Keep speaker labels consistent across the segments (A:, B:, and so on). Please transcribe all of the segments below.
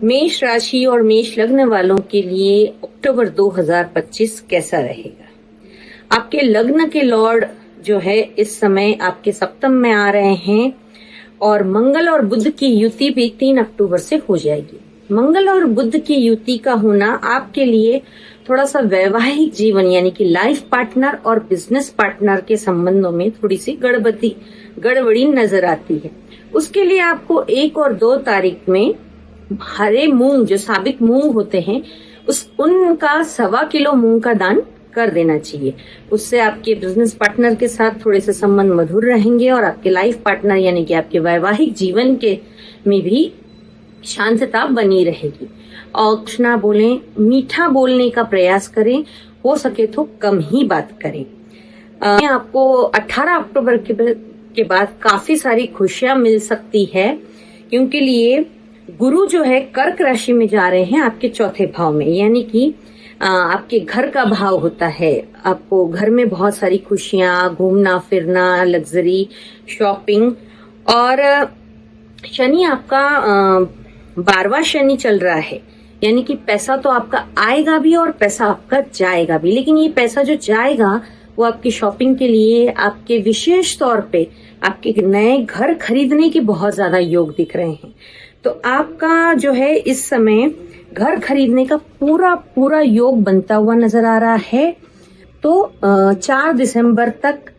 A: मेष राशि और मेष लग्न वालों के लिए अक्टूबर 2025 कैसा रहेगा। आपके लग्न के लॉर्ड जो है इस समय आपके सप्तम में आ रहे हैं और मंगल और बुध की युति भी 3 अक्टूबर से हो जाएगी। मंगल और बुध की युति का होना आपके लिए थोड़ा सा वैवाहिक जीवन यानी कि लाइफ पार्टनर और बिजनेस पार्टनर के संबंधों में थोड़ी सी गड़बड़ी नजर आती है। उसके लिए आपको 1 और 2 तारीख में हरे मूंग जो साबित मूंग होते हैं उनका 1.25 किलो मूंग का दान कर देना चाहिए। उससे आपके बिजनेस पार्टनर के साथ थोड़े से संबंध मधुर रहेंगे और आपके लाइफ पार्टनर यानी कि आपके वैवाहिक जीवन के में भी शांतता बनी रहेगी। और कुछ ना बोलें, मीठा बोलने का प्रयास करें, हो सके तो कम ही बात करें। आपको 18 अक्टूबर के बाद काफी सारी खुशियां मिल सकती है, क्योंकि लिए गुरु जो है कर्क राशि में जा रहे हैं आपके 4थे भाव में, यानी कि आपके घर का भाव होता है। आपको घर में बहुत सारी खुशियां, घूमना फिरना, लग्जरी शॉपिंग। और शनि आपका 12वां शनि चल रहा है, यानी कि पैसा तो आपका आएगा भी और पैसा आपका जाएगा भी। लेकिन ये पैसा जो जाएगा वो आपकी शॉपिंग के लिए, आपके विशेष तौर पे आपके नए घर खरीदने के बहुत ज्यादा योग दिख रहे हैं। तो आपका जो है इस समय घर खरीदने का पूरा योग बनता हुआ नजर आ रहा है। तो 4 दिसंबर तक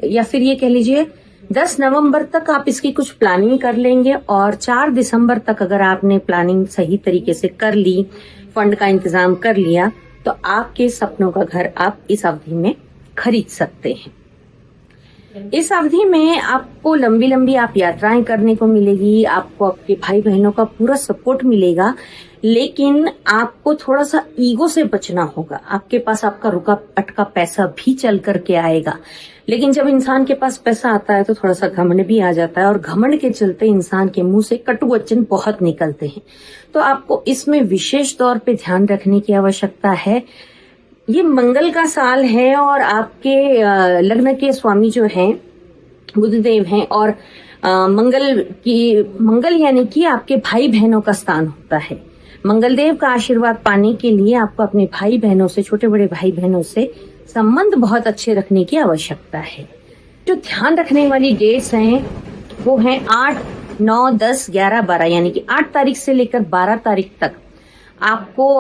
A: या फिर ये कह लीजिए 10 नवंबर तक आप इसकी कुछ प्लानिंग कर लेंगे और 4 दिसंबर तक अगर आपने प्लानिंग सही तरीके से कर ली, फंड का इंतजाम कर लिया, तो आपके सपनों का घर आप इस अवधि में खरीद सकते हैं। इस अवधि में आपको लंबी आप यात्राएं करने को मिलेगी, आपको आपके भाई बहनों का पूरा सपोर्ट मिलेगा। लेकिन आपको थोड़ा सा ईगो से बचना होगा। आपके पास आपका रुका अटका पैसा भी चल करके आएगा, लेकिन जब इंसान के पास पैसा आता है तो थोड़ा सा घमंड भी आ जाता है और घमंड के चलते इंसान के मुंह से कटु वचन बहुत निकलते हैं। तो आपको इसमें विशेष तौर पे ध्यान रखने की आवश्यकता है। ये मंगल का साल है और आपके लग्न के स्वामी जो हैं बुधदेव हैं और मंगल यानी कि आपके भाई बहनों का स्थान होता है। मंगल देव का आशीर्वाद पाने के लिए आपको अपने भाई बहनों से, छोटे बड़े भाई बहनों से संबंध बहुत अच्छे रखने की आवश्यकता है। जो ध्यान रखने वाली डेट्स हैं वो हैं 8, 9, 10, 11, 12, यानी कि 8 तारीख से लेकर 12 तारीख तक आपको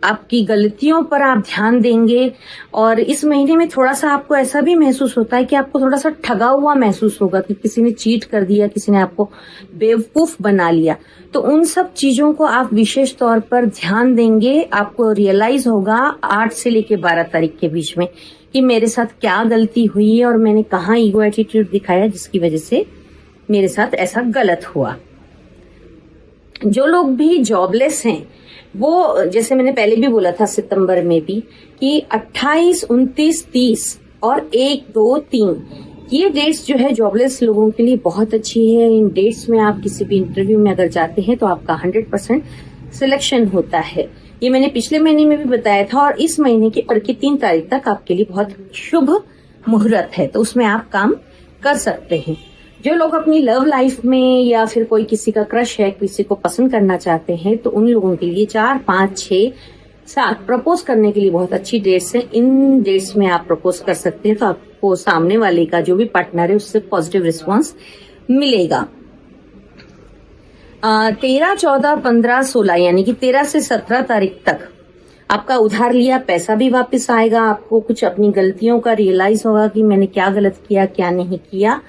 A: आपकी गलतियों पर आप ध्यान देंगे। और इस महीने में थोड़ा सा आपको ऐसा भी महसूस होता है कि आपको थोड़ा सा ठगा हुआ महसूस होगा कि किसी ने चीट कर दिया, किसी ने आपको बेवकूफ बना लिया। तो उन सब चीजों को आप विशेष तौर पर ध्यान देंगे। आपको रियलाइज होगा 8 से लेकर 12 तारीख के बीच में कि मेरे साथ क्या गलती हुई है और मैंने कहाँ ईगो एटीट्यूड दिखाया जिसकी वजह से मेरे साथ ऐसा गलत हुआ। जो लोग भी जॉबलेस हैं वो, जैसे मैंने पहले भी बोला था सितंबर में भी, कि 28, 29, 30 और 1, 2, 3 ये डेट्स जो है जॉबलेस लोगों के लिए बहुत अच्छी है। इन डेट्स में आप किसी भी इंटरव्यू में अगर जाते हैं तो आपका 100% सिलेक्शन होता है। ये मैंने पिछले महीने में भी बताया था। और इस महीने की 3 तारीख तक आपके लिए बहुत शुभ मुहूर्त है, तो उसमें आप काम कर सकते हैं। जो लोग अपनी लव लाइफ में या फिर कोई किसी का क्रश है, किसी को पसंद करना चाहते हैं, तो उन लोगों के लिए 4, 5, 6, 7 प्रपोज करने के लिए बहुत अच्छी डेट्स हैं। इन डेट्स में आप प्रपोज कर सकते हैं तो आपको सामने वाले का जो भी पार्टनर है उससे पॉजिटिव रिस्पांस मिलेगा। 13, 14, 15, 16 यानी कि 13 से 17 तारीख तक आपका उधार लिया पैसा भी वापस आएगा। आपको कुछ अपनी गलतियों का रियलाइज होगा कि मैंने क्या गलत किया, क्या नहीं किया।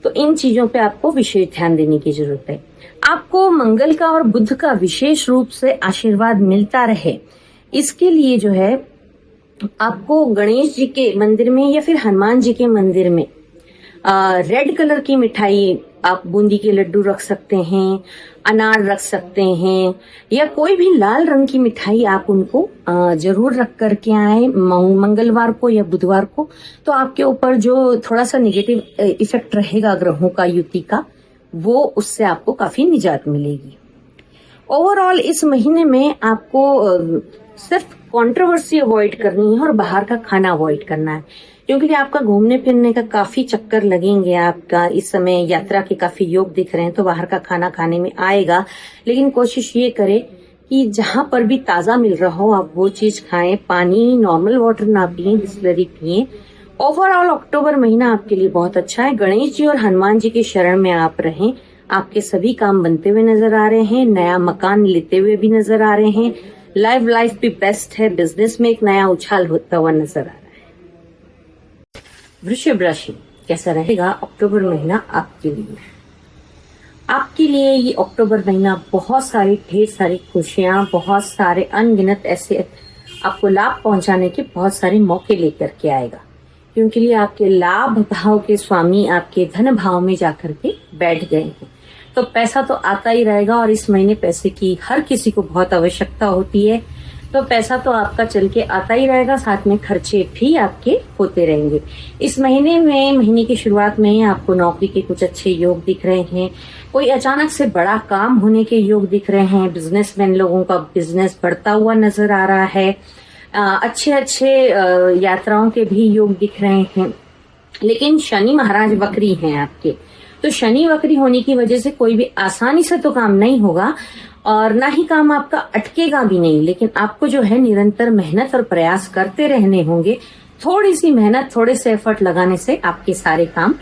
A: तो इन चीजों पे आपको विशेष ध्यान देने की जरूरत है। आपको मंगल का और बुध का विशेष रूप से आशीर्वाद मिलता रहे, इसके लिए जो है आपको गणेश जी के मंदिर में या फिर हनुमान जी के मंदिर में रेड कलर की मिठाई, आप बूंदी के लड्डू रख सकते हैं, अनार रख सकते हैं, या कोई भी लाल रंग की मिठाई आप उनको जरूर रख करके आए मंगलवार को या बुधवार को। तो आपके ऊपर जो थोड़ा सा नेगेटिव इफेक्ट रहेगा ग्रहों का, युति का, वो उससे आपको काफी निजात मिलेगी। ओवरऑल इस महीने में आपको सिर्फ कंट्रोवर्सी अवॉइड करनी है और बाहर का खाना अवॉइड करना है, क्योंकि आपका घूमने फिरने का काफी चक्कर लगेंगे। आपका इस समय यात्रा के काफी योग दिख रहे हैं, तो बाहर का खाना खाने में आएगा। लेकिन कोशिश ये करें कि जहां पर भी ताजा मिल रहा हो आप वो चीज खाएं। पानी, नॉर्मल वाटर ना पिए, बिस्लरी पिए। ओवरऑल अक्टूबर महीना आपके लिए बहुत अच्छा है। गणेश जी और हनुमान जी की शरण में आप रहें। आपके सभी काम बनते हुए नजर आ रहे हैं। नया मकान लेते हुए भी नजर आ रहे हैं। लाइफ भी बेस्ट है। बिजनेस में एक नया उछाल होता हुआ नजर आ रहा है। वृषभ राशि, कैसा रहेगा अक्टूबर महीना आपके लिए? आपके लिए ये अक्टूबर महीना बहुत सारी ढेर सारी खुशियां, बहुत सारे अनगिनत ऐसे आपको लाभ पहुंचाने के बहुत सारे मौके लेकर के आएगा, क्योंकि लिए आपके लाभ भाव के स्वामी आपके धन भाव में जाकर के बैठ गए हैं। तो पैसा तो आता ही रहेगा, और इस महीने पैसे की हर किसी को बहुत आवश्यकता होती है। तो पैसा तो आपका चल के आता ही रहेगा, साथ में खर्चे भी आपके होते रहेंगे। इस महीने में, महीने की शुरुआत में आपको नौकरी के कुछ अच्छे योग दिख रहे हैं। कोई अचानक से बड़ा काम होने के योग दिख रहे हैं। बिजनेसमैन लोगों का बिजनेस बढ़ता हुआ नजर आ रहा है। अच्छे यात्राओं के भी योग दिख रहे हैं। लेकिन शनि महाराज वक्री हैं आपके, तो शनि वक्री होने की वजह से कोई भी आसानी से तो काम नहीं होगा, और ना ही काम आपका अटकेगा भी नहीं। लेकिन आपको जो है निरंतर मेहनत और प्रयास करते रहने होंगे। थोड़ी सी मेहनत, थोड़े से एफर्ट लगाने से आपके सारे काम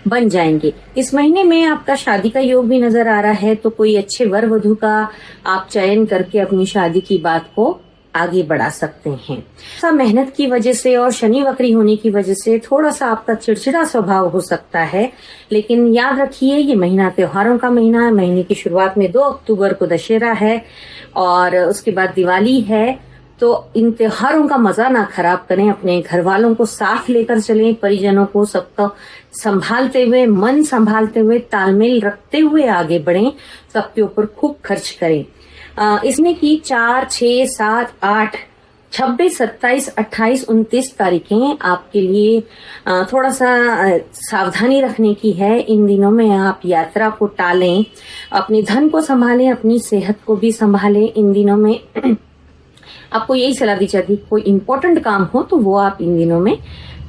A: बन जाएंगे। इस महीने में आपका शादी का योग भी नजर आ रहा है, तो कोई अच्छे वर वधू का आप चयन करके अपनी शादी की बात को आगे बढ़ा सकते हैं। सा मेहनत की वजह से और शनि वक्री होने की वजह से थोड़ा सा आपका चिड़चिड़ा स्वभाव हो सकता है। लेकिन याद रखिए, ये महीना त्योहारों का महीना है। महीने की शुरुआत में 2 अक्टूबर को दशहरा है और उसके बाद दिवाली है। तो इन त्योहारों का मजा ना खराब करें। अपने घर वालों को साथ लेकर चलें, परिजनों को सबको संभालते हुए, मन संभालते हुए, तालमेल रखते हुए आगे बढ़ें। सबके ऊपर खूब खर्च करें। इसमें की 4, 6, 7, 8, 26, 27, 28, 29 तारीखें आपके लिए थोड़ा सा सावधानी रखने की है। इन दिनों में आप यात्रा को टालें, अपने धन को संभालें, अपनी सेहत को भी संभालें। इन दिनों में आपको यही सलाह दी जाती है, कोई इम्पोर्टेंट काम हो तो वो आप इन दिनों में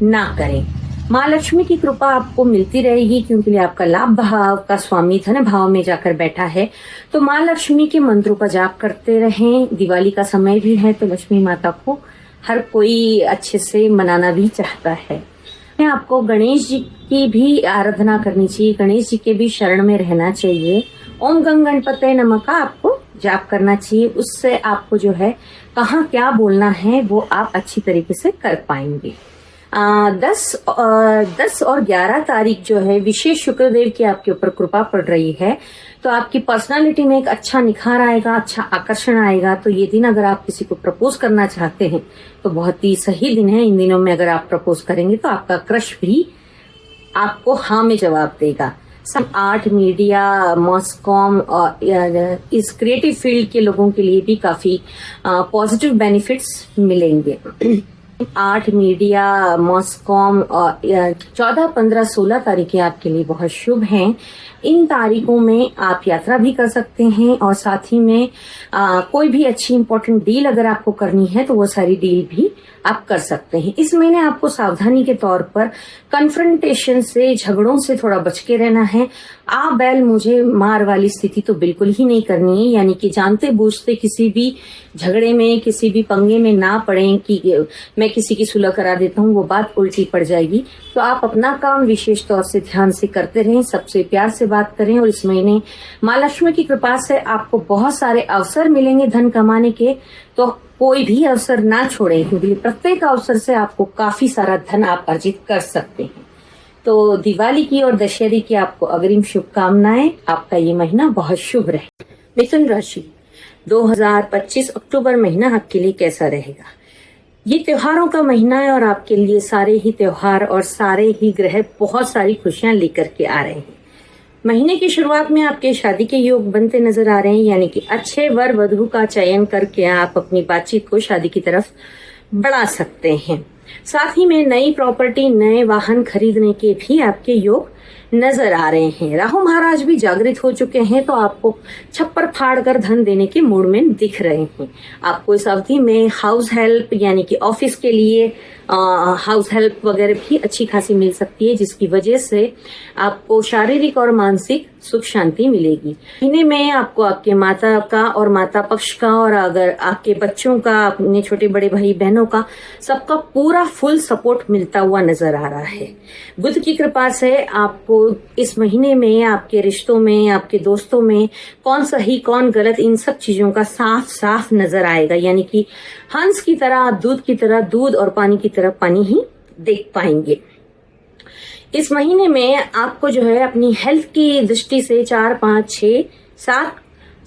A: ना करें। माँ लक्ष्मी की कृपा आपको मिलती रहेगी, क्योंकि आपका लाभ भाव का स्वामी धन भाव में जाकर बैठा है। तो माँ लक्ष्मी के मंत्रों का जाप करते रहें। दिवाली का समय भी है, तो लक्ष्मी माता को हर कोई अच्छे से मनाना भी चाहता है। आपको गणेश जी की भी आराधना करनी चाहिए, गणेश जी के भी शरण में रहना चाहिए। ओम गंग गणपते नमः का आपको जाप करना चाहिए। उससे आपको जो है कहाँ क्या बोलना है वो आप अच्छी तरीके से कर पाएंगे। 10 और 11 तारीख जो है विशेष शुक्रदेव की आपके ऊपर कृपा पड़ रही है, तो आपकी पर्सनालिटी में एक अच्छा निखार आएगा, अच्छा आकर्षण आएगा। तो ये दिन अगर आप किसी को प्रपोज करना चाहते हैं तो बहुत ही सही दिन है। इन दिनों में अगर आप प्रपोज करेंगे तो आपका क्रश भी आपको हाँ में जवाब देगा। आर्ट, मीडिया, मॉसकॉम और इस क्रिएटिव फील्ड के लोगों के लिए भी काफी पॉजिटिव बेनिफिट्स मिलेंगे। आर्ट, मीडिया, मॉसकॉम और 14, 15, 16 तारीखें आपके लिए बहुत शुभ हैं। इन तारीखों में आप यात्रा भी कर सकते हैं, और साथ ही में कोई भी अच्छी इंपॉर्टेंट डील अगर आपको करनी है तो वो सारी डील भी आप कर सकते हैं। इस महीने आपको सावधानी के तौर पर कन्फ्रंटेशन से, झगड़ों से थोड़ा बच के रहना है। आ बैल मुझे मार वाली स्थिति तो बिल्कुल ही नहीं करनी है, यानी कि जानते बूझते किसी भी झगड़े में, किसी भी पंगे में ना पड़ें कि मैं किसी की सुलह करा देता हूँ, वो बात उल्टी पड़ जाएगी। तो आप अपना काम विशेष तौर से ध्यान से करते रहें, सबसे प्यार से बात करें। और इस महीने माँ लक्ष्मी की कृपा से आपको बहुत सारे अवसर मिलेंगे धन कमाने के, तो कोई भी अवसर ना छोड़ें, क्योंकि प्रत्येक अवसर से आपको काफी सारा धन आप अर्जित कर सकते हैं। तो दिवाली की और दशहरे की आपको अग्रिम शुभकामनाएं। आपका ये महीना बहुत शुभ रहे। मिथुन राशि, 2025 अक्टूबर महीना आपके लिए कैसा रहेगा? ये त्योहारों का महीना है और आपके लिए सारे ही त्योहार और सारे ही ग्रह बहुत सारी खुशियां लेकर के आ रहे हैं। महीने की शुरुआत में आपके शादी के योग बनते नजर आ रहे हैं, यानी कि अच्छे वर वधू का चयन करके आप अपनी बातचीत को शादी की तरफ बढ़ा सकते हैं। साथ ही में नई प्रॉपर्टी, नए वाहन खरीदने के भी आपके योग नजर आ रहे हैं। राहु महाराज भी जागृत हो चुके हैं, तो आपको छप्पर फाड़ कर धन देने के मूड में दिख रहे हैं। आपको इस अवधि में हाउस हेल्प यानी कि ऑफिस के लिए हाउस हेल्प वगैरह भी अच्छी खासी मिल सकती है, जिसकी वजह से आपको शारीरिक और मानसिक सुख शांति मिलेगी। महीने में आपको आपके माता का और माता पक्ष का और अगर आपके बच्चों का, अपने छोटे बड़े भाई बहनों का, सबका पूरा फुल सपोर्ट मिलता हुआ नजर आ रहा है। बुध की कृपा से आपको इस महीने में आपके रिश्तों में, आपके दोस्तों में कौन सही कौन गलत, इन सब चीजों का साफ साफ नजर आएगा। यानी कि हंस की तरह दूध की तरह दूध और पानी की तरह पानी ही देख पाएंगे। इस महीने में आपको जो है अपनी हेल्थ की दृष्टि से 4, 5, 6, 7,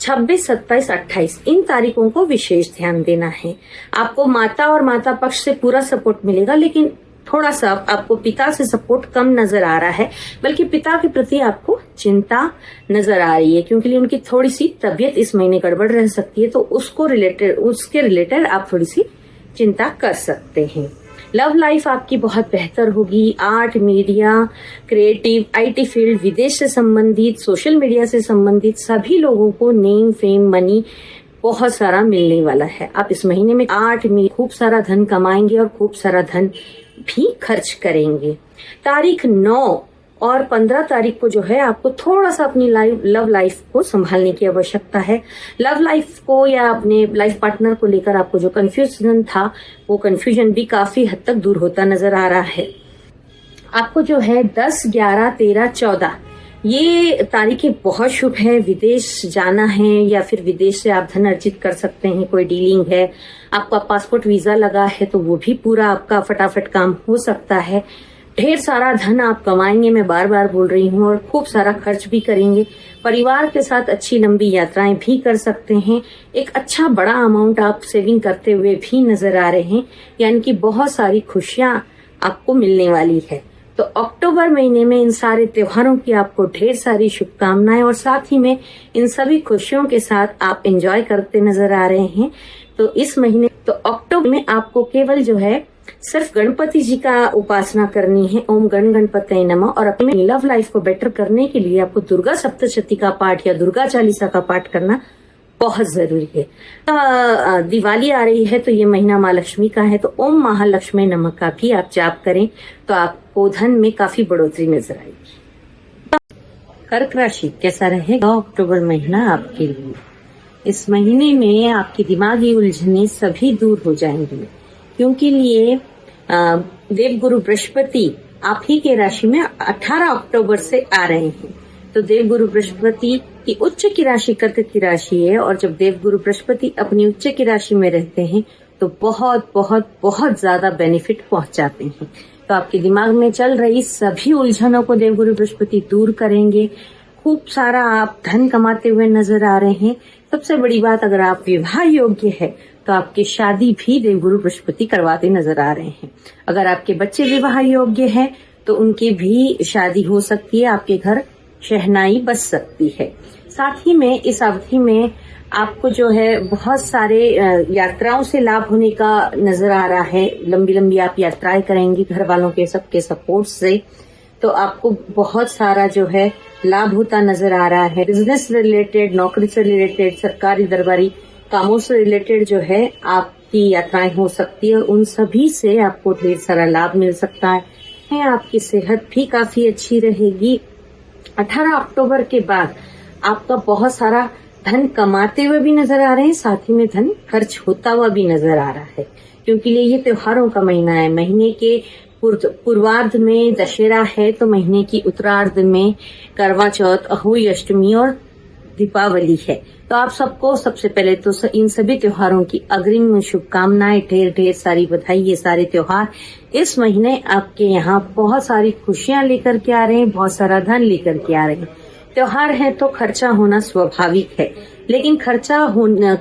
A: 26, 27, 28 इन तारीखों को विशेष ध्यान देना है। आपको माता और माता पक्ष से पूरा सपोर्ट मिलेगा, लेकिन थोड़ा सा आपको पिता से सपोर्ट कम नजर आ रहा है, बल्कि पिता के प्रति आपको चिंता नजर आ रही है, क्योंकि उनकी थोड़ी सी तबीयत इस महीने गड़बड़ रह सकती है, तो उसके रिलेटेड आप थोड़ी सी चिंता कर सकते हैं। लव लाइफ आपकी बहुत बेहतर होगी। Art, media, creative, IT field, विदेश से संबंधित, सोशल मीडिया से संबंधित सभी लोगों को नेम, फेम, मनी बहुत सारा मिलने वाला है। आप इस महीने में आर्ट में खूब सारा धन कमाएंगे और खूब सारा धन भी खर्च करेंगे। तारीख 9 और 15 तारीख को जो है आपको थोड़ा सा अपनी लव लाइफ को संभालने की आवश्यकता है। लव लाइफ को या अपने लाइफ पार्टनर को लेकर आपको जो कंफ्यूजन था, वो कंफ्यूजन भी काफी हद तक दूर होता नजर आ रहा है। आपको जो है 10, 11, 13, 14 ये तारीखें बहुत शुभ है। विदेश जाना है या फिर विदेश से आप धन अर्जित कर सकते हैं, कोई डीलिंग है, आपका पासपोर्ट वीजा लगा है तो वो भी पूरा आपका फटाफट काम हो सकता है। ढेर सारा धन आप कमाएंगे, मैं बार बार बोल रही हूँ, और खूब सारा खर्च भी करेंगे। परिवार के साथ अच्छी लंबी यात्राएं भी कर सकते हैं। एक अच्छा बड़ा अमाउंट आप सेविंग करते हुए भी नजर आ रहे हैं, यानी कि बहुत सारी खुशियां आपको मिलने वाली है। तो अक्टूबर महीने में इन सारे त्योहारों की आपको ढेर सारी शुभकामनाएं, और साथ ही में इन सभी खुशियों के साथ आप एंजॉय करते नजर आ रहे हैं। तो इस महीने, तो अक्टूबर में आपको केवल जो है सिर्फ गणपति जी का उपासना करनी है। ओम गण गणपतये नमः। और अपने लव लाइफ को बेटर करने के लिए आपको दुर्गा सप्तशती का पाठ या दुर्गा चालीसा का पाठ करना बहुत जरूरी है। दिवाली आ रही है तो ये महीना माँ लक्ष्मी का है, तो ओम महालक्ष्मी नमः का भी आप जाप करें तो आपको धन में काफी बढ़ोतरी नजर आएगी। कर्क राशि कैसा रहेगा अक्टूबर महीना आपके लिए? इस महीने में आपकी दिमागी उलझने सभी दूर हो जाएंगी, क्योंकि लिए देवगुरु बृहस्पति आप ही के राशि में 18 अक्टूबर से आ रहे हैं। तो देवगुरु बृहस्पति की उच्च की राशि कर्क की राशि है, और जब देवगुरु बृहस्पति अपनी उच्च की राशि में रहते हैं तो बहुत बहुत बहुत ज्यादा बेनिफिट पहुंचाते हैं। तो आपके दिमाग में चल रही सभी उलझनों को देवगुरु बृहस्पति दूर करेंगे। खूब सारा आप धन कमाते हुए नजर आ रहे हैं। सबसे बड़ी बात, अगर आप विवाह योग्य है तो आपकी शादी भी देवगुरु बृहस्पति करवाते नजर आ रहे हैं। अगर आपके बच्चे विवाह योग्य है तो उनकी भी शादी हो सकती है, आपके घर शहनाई बज सकती है। साथ ही में इस अवधि में आपको जो है बहुत सारे यात्राओं से लाभ होने का नजर आ रहा है। लंबी लंबी आप यात्राएं करेंगी घर वालों के सबके सपोर्ट से, तो आपको बहुत सारा जो है लाभ होता नजर आ रहा है। बिजनेस रिलेटेड, नौकरी से रिलेटेड, सरकारी दरबारी कामों से रिलेटेड जो है आपकी यात्राएं हो सकती है, उन सभी से आपको ढेर सारा लाभ मिल सकता है। आपकी सेहत भी काफी अच्छी रहेगी। 18 अक्टूबर के बाद आपका बहुत सारा धन कमाते हुए भी नजर आ रहे हैं, साथ ही में धन खर्च होता हुआ भी नजर आ रहा है, क्योंकि ये त्योहारों का महीना है। महीने के पूर्वार्ध में दशहरा है, तो महीने की उत्तरार्ध में करवा चौथ, अहोई अष्टमी और दीपावली है। तो आप सबको सबसे पहले तो इन सभी त्योहारों की अग्रिम शुभकामनाएं, ढेर ढेर सारी बधाई। ये सारे त्योहार इस महीने आपके यहाँ बहुत सारी खुशियां लेकर के आ रहे हैं, बहुत सारा धन लेकर के आ रहे हैं। त्योहार है तो खर्चा होना स्वाभाविक है, लेकिन खर्चा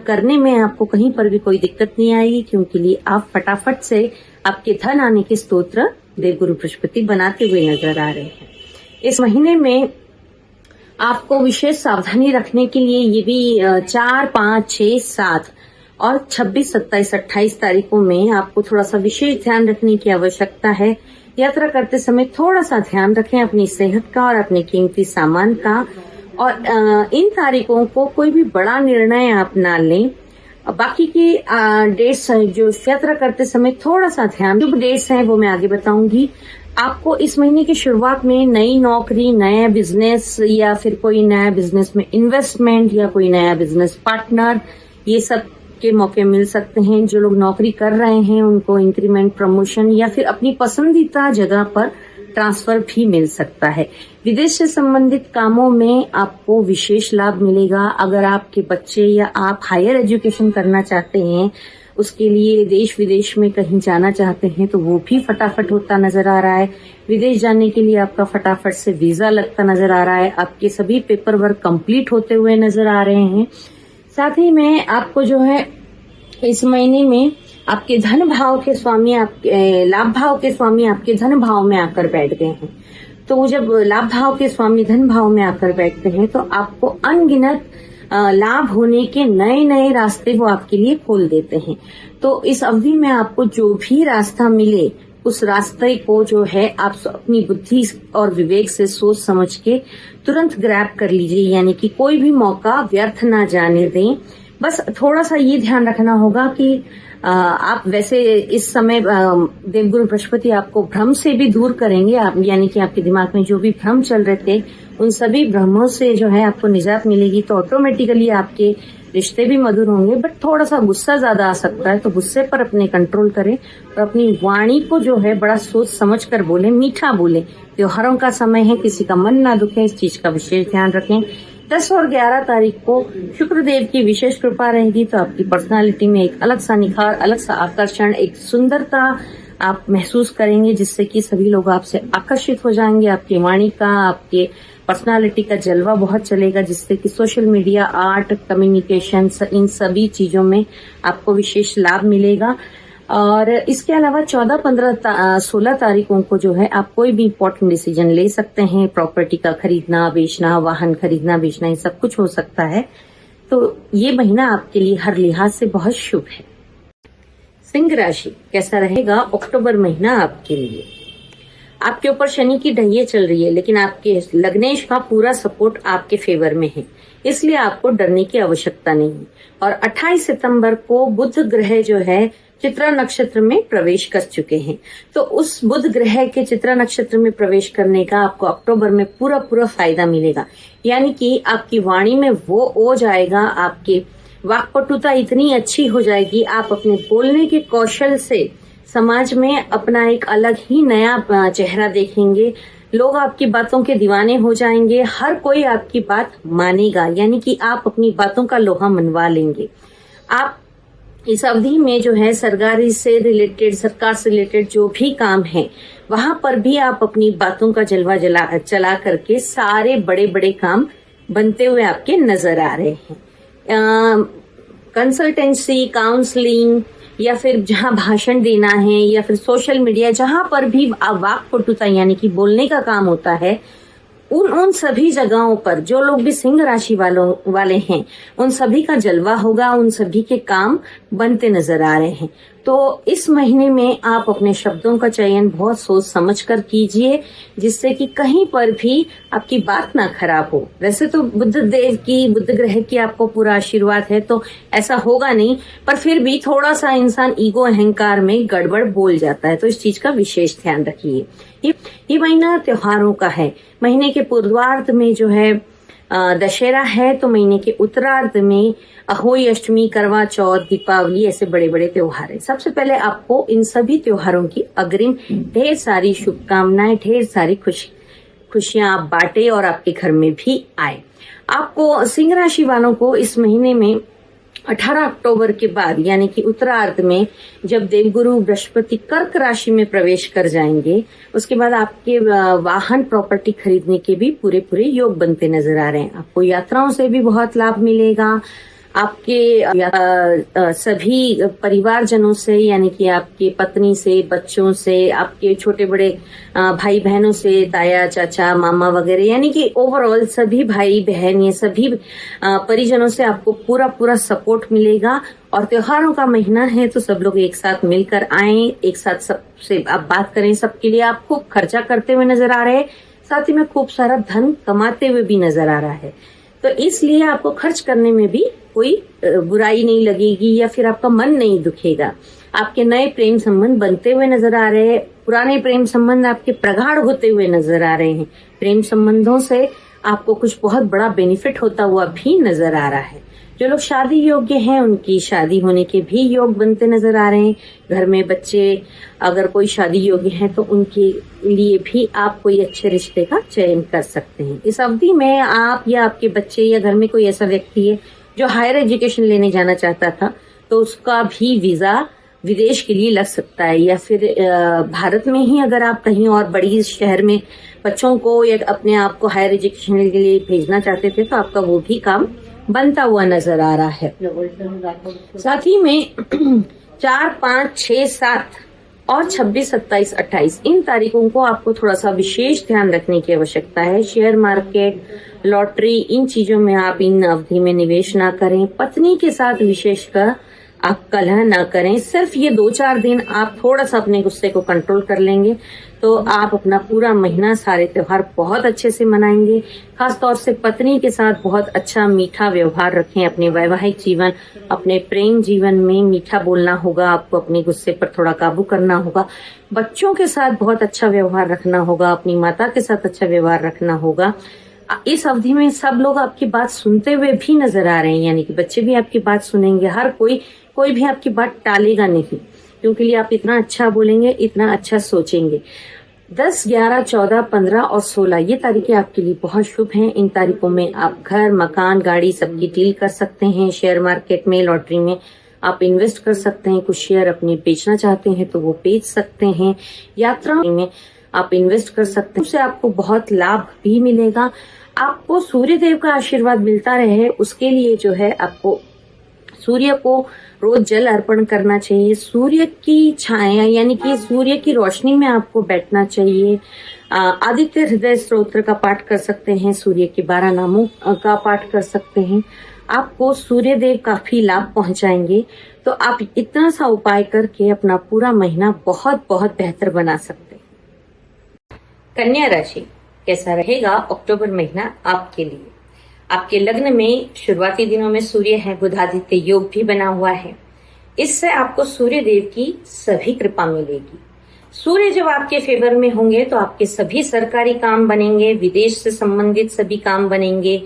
A: करने में आपको कहीं पर भी कोई दिक्कत नहीं आएगी, क्योंकि आप फटाफट से आपके धन आने के स्तोत्र देवगुरु बृहस्पति बनाते हुए नजर आ रहे हैं। इस महीने में आपको विशेष सावधानी रखने के लिए ये भी 4, 5, 6, 7 और 26, 27, 28 तारीखों में आपको थोड़ा सा विशेष ध्यान रखने की आवश्यकता है, यात्रा करते समय थोड़ा सा ध्यान रखें अपनी सेहत का और अपने कीमती सामान का। और इन तारीखों को कोई भी बड़ा निर्णय आप ना लें। बाकी की डेट्स जो यात्रा करते समय थोड़ा सा ध्यान, जो डेट्स हैं वो मैं आगे बताऊंगी। आपको इस महीने की शुरुआत में नई नौकरी, नया बिजनेस या फिर कोई नया बिजनेस में इन्वेस्टमेंट या कोई नया बिजनेस पार्टनर, ये सब के मौके मिल सकते हैं। जो लोग नौकरी कर रहे हैं उनको इंक्रीमेंट, प्रमोशन या फिर अपनी पसंदीदा जगह पर ट्रांसफर भी मिल सकता है। विदेश से संबंधित कामों में आपको विशेष लाभ मिलेगा। अगर आपके बच्चे या आप हायर एजुकेशन करना चाहते हैं, उसके लिए देश विदेश में कहीं जाना चाहते हैं, तो वो भी फटाफट होता नजर आ रहा है। विदेश जाने के लिए आपका फटाफट से वीजा लगता नजर आ रहा है। आपके सभी पेपर वर्क कंप्लीट होते हुए नजर आ रहे हैं। साथ ही में आपको जो है इस महीने में आपके धन भाव के स्वामी, आपके लाभ भाव के स्वामी आपके धन भाव में आकर बैठ गए हैं। तो जब लाभ भाव के स्वामी धन भाव में आकर बैठते हैं तो आपको अनगिनत लाभ होने के नए नए रास्ते वो आपके लिए खोल देते हैं। तो इस अवधि में आपको जो भी रास्ता मिले उस रास्ते को जो है आप अपनी बुद्धि और विवेक से सोच समझ के तुरंत ग्रैब कर लीजिए, यानी कि कोई भी मौका व्यर्थ ना जाने दें। बस थोड़ा सा ये ध्यान रखना होगा कि आप वैसे इस समय देवगुरु बृहस्पति आपको भ्रम से भी दूर करेंगे। आप यानी कि आपके दिमाग में जो भी भ्रम चल रहे थे उन सभी भ्रमों से जो है आपको निजात मिलेगी। तो ऑटोमेटिकली आपके रिश्ते भी मधुर होंगे। बट थोड़ा सा गुस्सा ज्यादा आ सकता है, तो गुस्से पर अपने कंट्रोल करें और अपनी वाणी को जो है बड़ा सोच समझ कर बोले, मीठा बोले। त्योहारों का समय है, किसी का मन ना दुखे, इस चीज का विशेष ध्यान रखें। 10 और 11 तारीख को शुक्रदेव की विशेष कृपा रहेगी, तो आपकी पर्सनालिटी में एक अलग सा निखार, अलग सा आकर्षण, एक सुंदरता आप महसूस करेंगे, जिससे कि सभी लोग आपसे आकर्षित हो जाएंगे। आपकी वाणी का, आपके पर्सनालिटी का जलवा बहुत चलेगा, जिससे कि सोशल मीडिया, आर्ट, कम्युनिकेशन, इन सभी चीजों में आपको विशेष लाभ मिलेगा। और इसके अलावा 14, 15, 16 तारीखों को जो है आप कोई भी इम्पोर्टेंट डिसीजन ले सकते हैं। प्रॉपर्टी का खरीदना बेचना, वाहन खरीदना बेचना, ये सब कुछ हो सकता है। तो ये महीना आपके लिए हर लिहाज से बहुत शुभ है। सिंह राशि कैसा रहेगा अक्टूबर महीना आपके लिए? आपके ऊपर शनि की ढैया चल रही है, लेकिन आपके लग्नेश का पूरा सपोर्ट आपके फेवर में है, इसलिए आपको डरने की आवश्यकता नहीं। और 28 सितंबर को बुध ग्रह जो है चित्रा नक्षत्र में प्रवेश कर चुके हैं। तो उस बुध ग्रह के चित्रा नक्षत्र में प्रवेश करने का आपको अक्टूबर में पूरा फायदा मिलेगा। यानी कि आपकी वाणी में वो ओ जाएगा, आपकी वाक्पटुता इतनी अच्छी हो जाएगी, आप अपने बोलने के कौशल से समाज में अपना एक अलग ही नया चेहरा देखेंगे। लोग आपकी बातों के दीवाने हो जाएंगे, हर कोई आपकी बात मानेगा, यानी कि आप अपनी बातों का लोहा मनवा लेंगे। आप इस अवधि में जो है सरकारी से रिलेटेड, सरकार से रिलेटेड जो भी काम है, वहां पर भी आप अपनी बातों का जलवा चला करके सारे बड़े बड़े काम बनते हुए आपके नजर आ रहे हैं। कंसल्टेंसी, काउंसलिंग या फिर जहां भाषण देना है या फिर सोशल मीडिया, जहां पर भी वाक्पटुता यानी कि बोलने का काम होता है, उन सभी जगहों पर जो लोग भी सिंह राशि वाले हैं उन सभी का जलवा होगा, उन सभी के काम बनते नजर आ रहे हैं। तो इस महीने में आप अपने शब्दों का चयन बहुत सोच समझ कर कीजिए, जिससे कि कहीं पर भी आपकी बात ना खराब हो। वैसे तो बुध ग्रह की आपको पूरा आशीर्वाद है, तो ऐसा होगा नहीं, पर फिर भी थोड़ा सा इंसान ईगो, अहंकार में गड़बड़ बोल जाता है, तो इस चीज का विशेष ध्यान रखिए। ये महीना त्योहारों का है। महीने के पूर्वार्ध में जो है दशहरा है, तो महीने के उत्तरार्ध में अहोई अष्टमी, करवा चौथ, दीपावली, ऐसे बड़े बड़े त्योहार हैं। सबसे पहले आपको इन सभी त्योहारों की अग्रिम ढेर सारी शुभकामनाएं, ढेर सारी खुशियां आप बांटे और आपके घर में भी आए। आपको सिंह राशि वालों को इस महीने में 18 अक्टूबर के बाद यानी कि उत्तरार्ध में जब देवगुरु बृहस्पति कर्क राशि में प्रवेश कर जाएंगे, उसके बाद आपके वाहन, प्रॉपर्टी खरीदने के भी पूरे योग बनते नजर आ रहे हैं। आपको यात्राओं से भी बहुत लाभ मिलेगा। आपके सभी परिवारजनों से, यानी कि आपके पत्नी से, बच्चों से, आपके छोटे बड़े भाई बहनों से, ताया चाचा मामा वगैरह, यानी कि ओवरऑल सभी भाई बहन, ये सभी परिजनों से आपको पूरा पूरा सपोर्ट मिलेगा। और त्योहारों का महीना है तो सब लोग एक साथ मिलकर आए, एक साथ सबसे आप बात करें। सबके लिए आप खूब खर्चा करते हुए नजर आ रहे हैं, साथ ही में खूब सारा धन कमाते हुए भी नजर आ रहा है। तो इसलिए आपको खर्च करने में भी कोई बुराई नहीं लगेगी या फिर आपका मन नहीं दुखेगा। आपके नए प्रेम संबंध बनते हुए नजर आ रहे हैं, पुराने प्रेम संबंध आपके प्रगाढ़ होते हुए नजर आ रहे हैं। प्रेम संबंधों से आपको कुछ बहुत बड़ा बेनिफिट होता हुआ भी नजर आ रहा है। जो लोग शादी योग्य हैं उनकी शादी होने के भी योग बनते नजर आ रहे हैं। घर में बच्चे अगर कोई शादी योग्य हैं तो उनके लिए भी आप कोई अच्छे रिश्ते का चयन कर सकते हैं। इस अवधि में आप या आपके बच्चे या घर में कोई ऐसा व्यक्ति है जो हायर एजुकेशन लेने जाना चाहता था, तो उसका भी वीजा विदेश के लिए लग सकता है। या फिर भारत में ही अगर आप कहीं और बड़ी शहर में बच्चों को या अपने आप को हायर एजुकेशन के लिए भेजना चाहते थे तो आपका वो भी काम बनता हुआ नजर आ रहा है। साथ ही में 4, 5, 6, 7 और 26, 27, 28 इन तारीखों को आपको थोड़ा सा विशेष ध्यान रखने की आवश्यकता है। शेयर मार्केट, लॉटरी, इन चीजों में आप इन अवधि में निवेश ना करें। पत्नी के साथ विशेषकर आप कलह ना करें। सिर्फ ये 2-4 दिन आप थोड़ा सा अपने गुस्से को कंट्रोल कर लेंगे तो आप अपना पूरा महीना, सारे त्योहार बहुत अच्छे से मनाएंगे। खास तौर से पत्नी के साथ बहुत अच्छा मीठा व्यवहार रखें। अपने वैवाहिक जीवन, अपने प्रेम जीवन में मीठा बोलना होगा, आपको अपने गुस्से पर थोड़ा काबू करना होगा। बच्चों के साथ बहुत अच्छा व्यवहार रखना होगा, अपनी माता के साथ अच्छा व्यवहार रखना होगा। इस अवधि में सब लोग आपकी बात सुनते हुए भी नजर आ रहे हैं, यानी कि बच्चे भी आपकी बात सुनेंगे। हर कोई भी आपकी बात टालेगा नहीं, क्योंकि आप इतना अच्छा बोलेंगे, इतना अच्छा सोचेंगे। 10, 11, 14, 15 और 16 ये तारीखें आपके लिए बहुत शुभ हैं। इन तारीखों में आप घर, मकान, गाड़ी सबकी डील कर सकते हैं। शेयर मार्केट में, लॉटरी में आप इन्वेस्ट कर सकते हैं। कुछ शेयर अपने बेचना चाहते हैं तो वो बेच सकते हैं। यात्रा में आप इन्वेस्ट कर सकते हैं, उससे आपको बहुत लाभ भी मिलेगा। आपको सूर्य देव का आशीर्वाद मिलता रहे, उसके लिए जो है आपको सूर्य को रोज जल अर्पण करना चाहिए। सूर्य की छाया यानी कि सूर्य की रोशनी में आपको बैठना चाहिए। आदित्य हृदय स्तोत्र का पाठ कर सकते हैं, सूर्य के 12 नामों का पाठ कर सकते हैं। आपको सूर्य देव काफी लाभ पहुंचाएंगे। तो आप इतना सा उपाय करके अपना पूरा महीना बहुत बहुत बेहतर बना सकते हैं। कन्या राशि, कैसा रहेगा अक्टूबर महीना आपके लिए? आपके लग्न में शुरुआती दिनों में सूर्य है, बुधादित्य योग भी बना हुआ है। इससे आपको सूर्य देव की सभी कृपा मिलेगी। सूर्य जब आपके फेवर में होंगे तो आपके सभी सरकारी काम बनेंगे, विदेश से संबंधित सभी काम बनेंगे।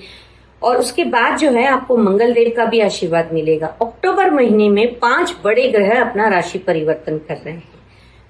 A: और उसके बाद जो है आपको मंगल देव का भी आशीर्वाद मिलेगा। अक्टूबर महीने में 5 बड़े ग्रह अपना राशि परिवर्तन कर रहे हैं,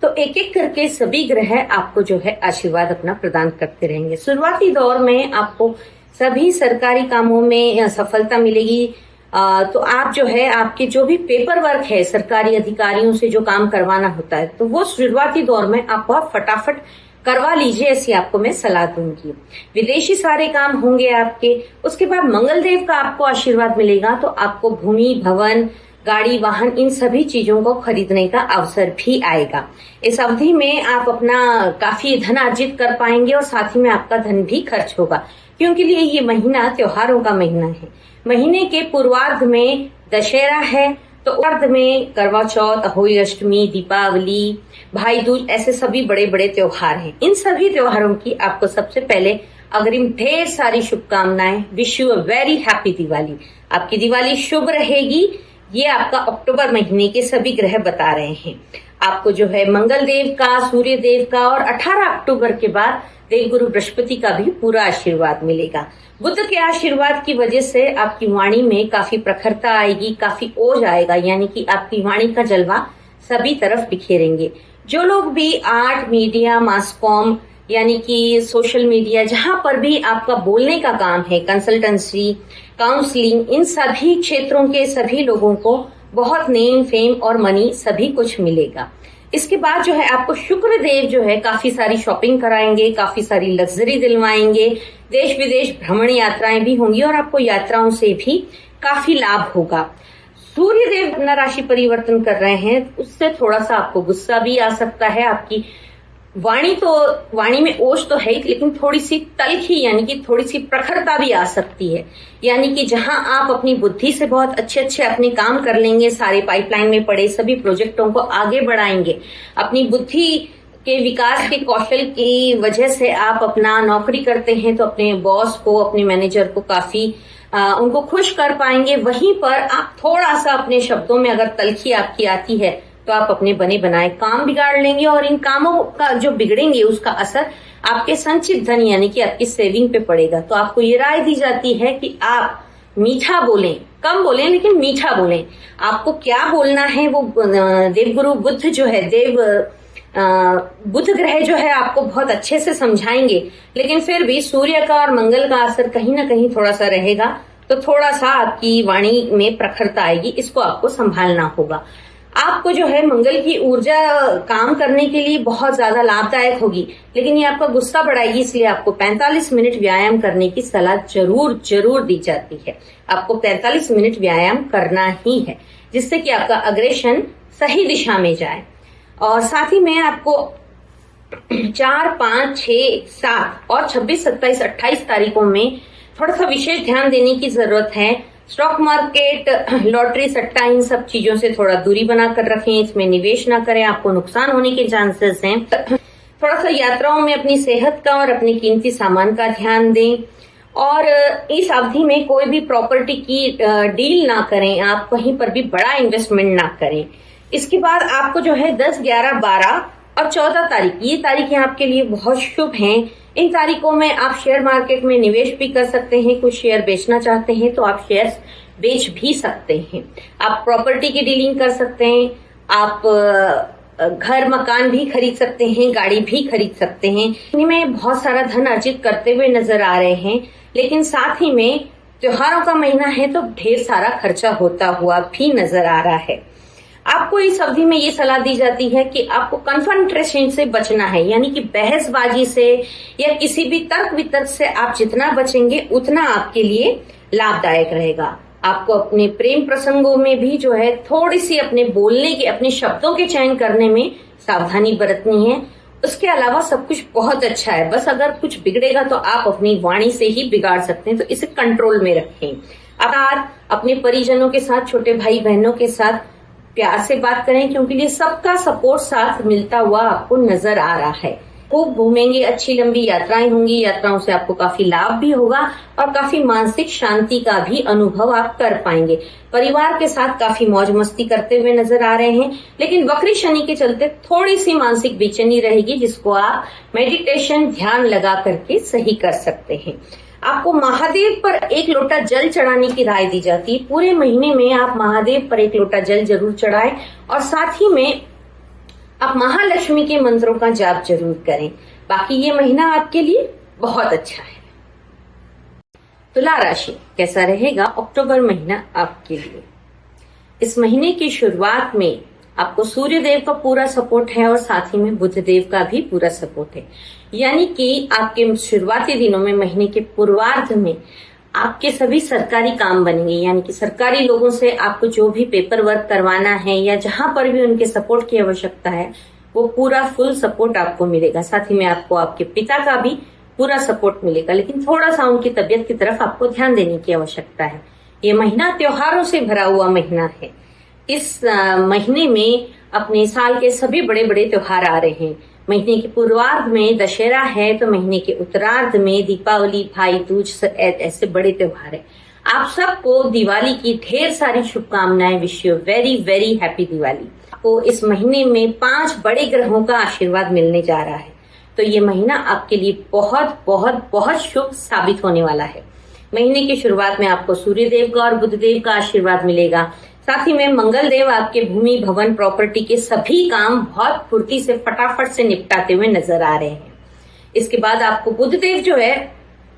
A: तो एक एक करके सभी ग्रह आपको जो है आशीर्वाद अपना प्रदान करते रहेंगे। शुरुआती दौर में आपको सभी सरकारी कामों में सफलता मिलेगी। तो आप जो है आपके जो भी पेपर वर्क है, सरकारी अधिकारियों से जो काम करवाना होता है, तो वो शुरुआती दौर में आप बहुत फटाफट करवा लीजिए, ऐसी आपको मैं सलाह दूंगी। विदेशी सारे काम होंगे आपके। उसके बाद मंगल देव का आपको आशीर्वाद मिलेगा, तो आपको भूमि, भवन, गाड़ी, वाहन, इन सभी चीजों को खरीदने का अवसर भी आएगा। इस अवधि में आप अपना काफी धन अर्जित कर पाएंगे और साथ ही में आपका धन भी खर्च होगा, क्योंकि ये महीना त्योहारों का महीना है। महीने के पूर्वार्ध में दशहरा है, तो उत्तरार्ध में करवा चौथ, होली अष्टमी, दीपावली, भाई दूज, ऐसे सभी बड़े बड़े त्योहार हैं। इन सभी त्योहारों की आपको सबसे पहले अग्रिम ढेर सारी शुभकामनाएं। Wish you a very happy Diwali. आपकी दिवाली शुभ रहेगी, ये आपका अक्टूबर महीने के सभी ग्रह बता रहे हैं। आपको जो है मंगल देव का, सूर्य देव का और 18 अक्टूबर के बाद देवगुरु बृहस्पति का भी पूरा आशीर्वाद मिलेगा। बुद्ध के आशीर्वाद की वजह से आपकी वाणी में काफी प्रखरता आएगी, काफी ओज आएगा, यानी कि आपकी वाणी का जलवा सभी तरफ बिखेरेंगे। जो लोग भी आर्ट, मीडिया, मास कॉम यानी कि सोशल मीडिया, जहां पर भी आपका बोलने का काम है, कंसल्टेंसी, काउंसलिंग, इन सभी क्षेत्रों के सभी लोगों को बहुत नेम, फेम और मनी सभी कुछ मिलेगा। इसके बाद जो है आपको शुक्र देव जो है काफी सारी शॉपिंग कराएंगे, काफी सारी लग्जरी दिलवाएंगे, देश विदेश भ्रमण यात्राएं भी होंगी और आपको यात्राओं से भी काफी लाभ होगा। सूर्य देव अपना राशि परिवर्तन कर रहे हैं, उससे थोड़ा सा आपको गुस्सा भी आ सकता है। आपकी वाणी में ओज तो है, लेकिन थोड़ी सी तलखी यानी कि थोड़ी सी प्रखरता भी आ सकती है। यानी कि जहां आप अपनी बुद्धि से बहुत अच्छे अच्छे अपने काम कर लेंगे, सारे पाइपलाइन में पड़े सभी प्रोजेक्टों को आगे बढ़ाएंगे, अपनी बुद्धि के विकास के कौशल की वजह से आप अपना नौकरी करते हैं तो अपने बॉस को, अपने मैनेजर को काफी उनको खुश कर पाएंगे। वहीं पर आप थोड़ा सा अपने शब्दों में अगर तलखी आपकी आती है तो आप अपने बने बनाए काम बिगाड़ लेंगे, और इन कामों का जो बिगड़ेंगे उसका असर आपके संचित धन यानी कि आपकी सेविंग पे पड़ेगा। तो आपको ये राय दी जाती है कि आप मीठा बोलें, कम बोलें लेकिन मीठा बोलें। आपको क्या बोलना है वो देवगुरु बुद्ध जो है, बुध ग्रह जो है आपको बहुत अच्छे से समझाएंगे, लेकिन फिर भी सूर्य का और मंगल का असर कहीं ना कहीं थोड़ा सा रहेगा, तो थोड़ा सा आपकी वाणी में प्रखरता आएगी, इसको आपको संभालना होगा। आपको जो है मंगल की ऊर्जा काम करने के लिए बहुत ज्यादा लाभदायक होगी, लेकिन ये आपका गुस्सा बढ़ाएगी, इसलिए आपको 45 मिनट व्यायाम करने की सलाह जरूर दी जाती है। आपको 45 मिनट व्यायाम करना ही है, जिससे कि आपका अग्रेशन सही दिशा में जाए। और साथ ही में आपको 4, 5, 6, 7 और 26, 27, 28 तारीखों में थोड़ा सा विशेष ध्यान देने की जरूरत है। स्टॉक मार्केट, लॉटरी, सट्टा, इन सब चीजों से थोड़ा दूरी बनाकर रखें, इसमें निवेश ना करें, आपको नुकसान होने के चांसेस हैं। थोड़ा सा यात्राओं में अपनी सेहत का और अपने कीमती सामान का ध्यान दें, और इस अवधि में कोई भी प्रॉपर्टी की डील ना करें, आप कहीं पर भी बड़ा इन्वेस्टमेंट ना करें। इसके बाद आपको जो है 10, 11, 12 और 14 तारीख, ये तारीखें आपके लिए बहुत शुभ हैं। इन तारीखों में आप शेयर मार्केट में निवेश भी कर सकते हैं। कुछ शेयर बेचना चाहते हैं तो आप शेयर्स बेच भी सकते हैं। आप प्रॉपर्टी की डीलिंग कर सकते हैं, आप घर मकान भी खरीद सकते हैं, गाड़ी भी खरीद सकते हैं। इनमें बहुत सारा धन अर्जित करते हुए नजर आ रहे हैं, लेकिन साथ ही में त्योहारों का महीना है तो ढेर सारा खर्चा होता हुआ भी नजर आ रहा है। आपको इस अवधि में ये सलाह दी जाती है कि आपको कन्फ्रंटेशन से बचना है, यानी कि बहसबाजी से या किसी भी तर्क वितर्क से आप जितना बचेंगे उतना आपके लिए लाभदायक रहेगा। आपको अपने प्रेम प्रसंगों में भी जो है थोड़ी सी अपने बोलने के, अपने शब्दों के चयन करने में सावधानी बरतनी है। उसके अलावा सब कुछ बहुत अच्छा है, बस अगर कुछ बिगड़ेगा तो आप अपनी वाणी से ही बिगाड़ सकते हैं, तो इसे कंट्रोल में रखें। आप अपने परिजनों के साथ, छोटे भाई बहनों के साथ प्यार से बात करें, क्योंकि ये सबका सपोर्ट साथ मिलता हुआ आपको नजर आ रहा है। खूब घूमेंगे, अच्छी लंबी यात्राएं होंगी, यात्राओं से आपको काफी लाभ भी होगा और काफी मानसिक शांति का भी अनुभव आप कर पाएंगे। परिवार के साथ काफी मौज मस्ती करते हुए नजर आ रहे हैं, लेकिन वक्री शनि के चलते थोड़ी सी मानसिक बेचैनी रहेगी, जिसको आप मेडिटेशन, ध्यान लगा करके सही कर सकते हैं। आपको महादेव पर 1 लोटा जल चढ़ाने की राय दी जाती है। पूरे महीने में आप महादेव पर 1 लोटा जल जरूर चढ़ाएं, और साथ ही में आप महालक्ष्मी के मंत्रों का जाप जरूर करें। बाकी ये महीना आपके लिए बहुत अच्छा है। तुला राशि कैसा रहेगा अक्टूबर महीना आपके लिए? इस महीने की शुरुआत में आपको सूर्य देव का पूरा सपोर्ट है और साथ ही में बुध देव का भी पूरा सपोर्ट है, यानी कि आपके शुरुआती दिनों में, महीने के पूर्वार्ध में आपके सभी सरकारी काम बनेंगे, यानी कि सरकारी लोगों से आपको जो भी पेपर वर्क करवाना है या जहां पर भी उनके सपोर्ट की आवश्यकता है वो पूरा फुल सपोर्ट आपको मिलेगा। साथ ही में आपको आपके पिता का भी पूरा सपोर्ट मिलेगा, लेकिन थोड़ा सा उनकी तबीयत की तरफ आपको ध्यान देने की आवश्यकता है। ये महीना त्योहारों से भरा हुआ महीना है। इस महीने में अपने साल के सभी बड़े बड़े त्योहार आ रहे हैं। महीने के पूर्वार्ध में दशहरा है, तो महीने के उत्तरार्ध में दीपावली, भाई दूज, ऐसे बड़े त्योहार है। आप सबको दिवाली की ढेर सारी शुभकामनाएं। Wish you very very happy Diwali. आपको इस महीने में 5 बड़े ग्रहों का आशीर्वाद मिलने जा रहा है, तो ये महीना आपके लिए बहुत बहुत बहुत शुभ साबित होने वाला है। महीने की शुरुआत में आपको सूर्य देव का और बुध देव का आशीर्वाद मिलेगा। साथ ही में मंगल देव आपके भूमि, भवन, प्रॉपर्टी के सभी काम बहुत फुर्ती से, फटाफट से निपटाते हुए नजर आ रहे हैं। इसके बाद आपको बुध देव जो है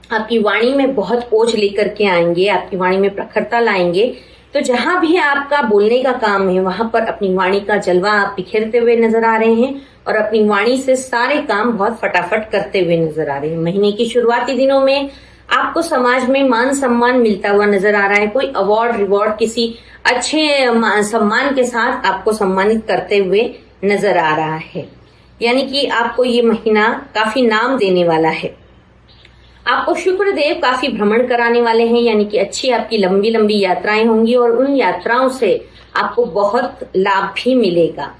A: आपकी वाणी में बहुत ओज लेकर के आएंगे, आपकी वाणी में प्रखरता लाएंगे। तो जहां भी आपका बोलने का काम है वहां पर अपनी वाणी का जलवा आप बिखेरते हुए नजर आ रहे हैं और अपनी वाणी से सारे काम बहुत फटाफट करते हुए नजर आ रहे हैं। महीने की शुरुआती दिनों में आपको समाज में मान सम्मान मिलता हुआ नजर आ रहा है। कोई अवार्ड रिवॉर्ड किसी अच्छे सम्मान के साथ आपको सम्मानित करते हुए नजर आ रहा है, यानी कि आपको ये महीना काफी नाम देने वाला है। आपको शुक्रदेव काफी भ्रमण कराने वाले हैं, यानी कि अच्छी आपकी लंबी लंबी यात्राएं होंगी और उन यात्राओं से आपको बहुत लाभ भी मिलेगा।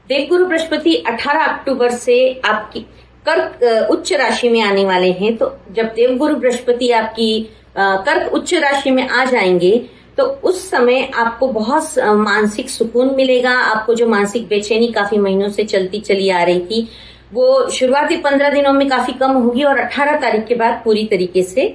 A: देवगुरु बृहस्पति 18 अक्टूबर से आपकी कर्क उच्च राशि में आने वाले हैं। तो जब देवगुरु बृहस्पति आपकी कर्क उच्च राशि में आ जाएंगे तो उस समय आपको बहुत मानसिक सुकून मिलेगा। आपको जो मानसिक बेचैनी काफी महीनों से चलती चली आ रही थी वो शुरुआती 15 दिनों में काफी कम होगी और 18 तारीख के बाद पूरी तरीके से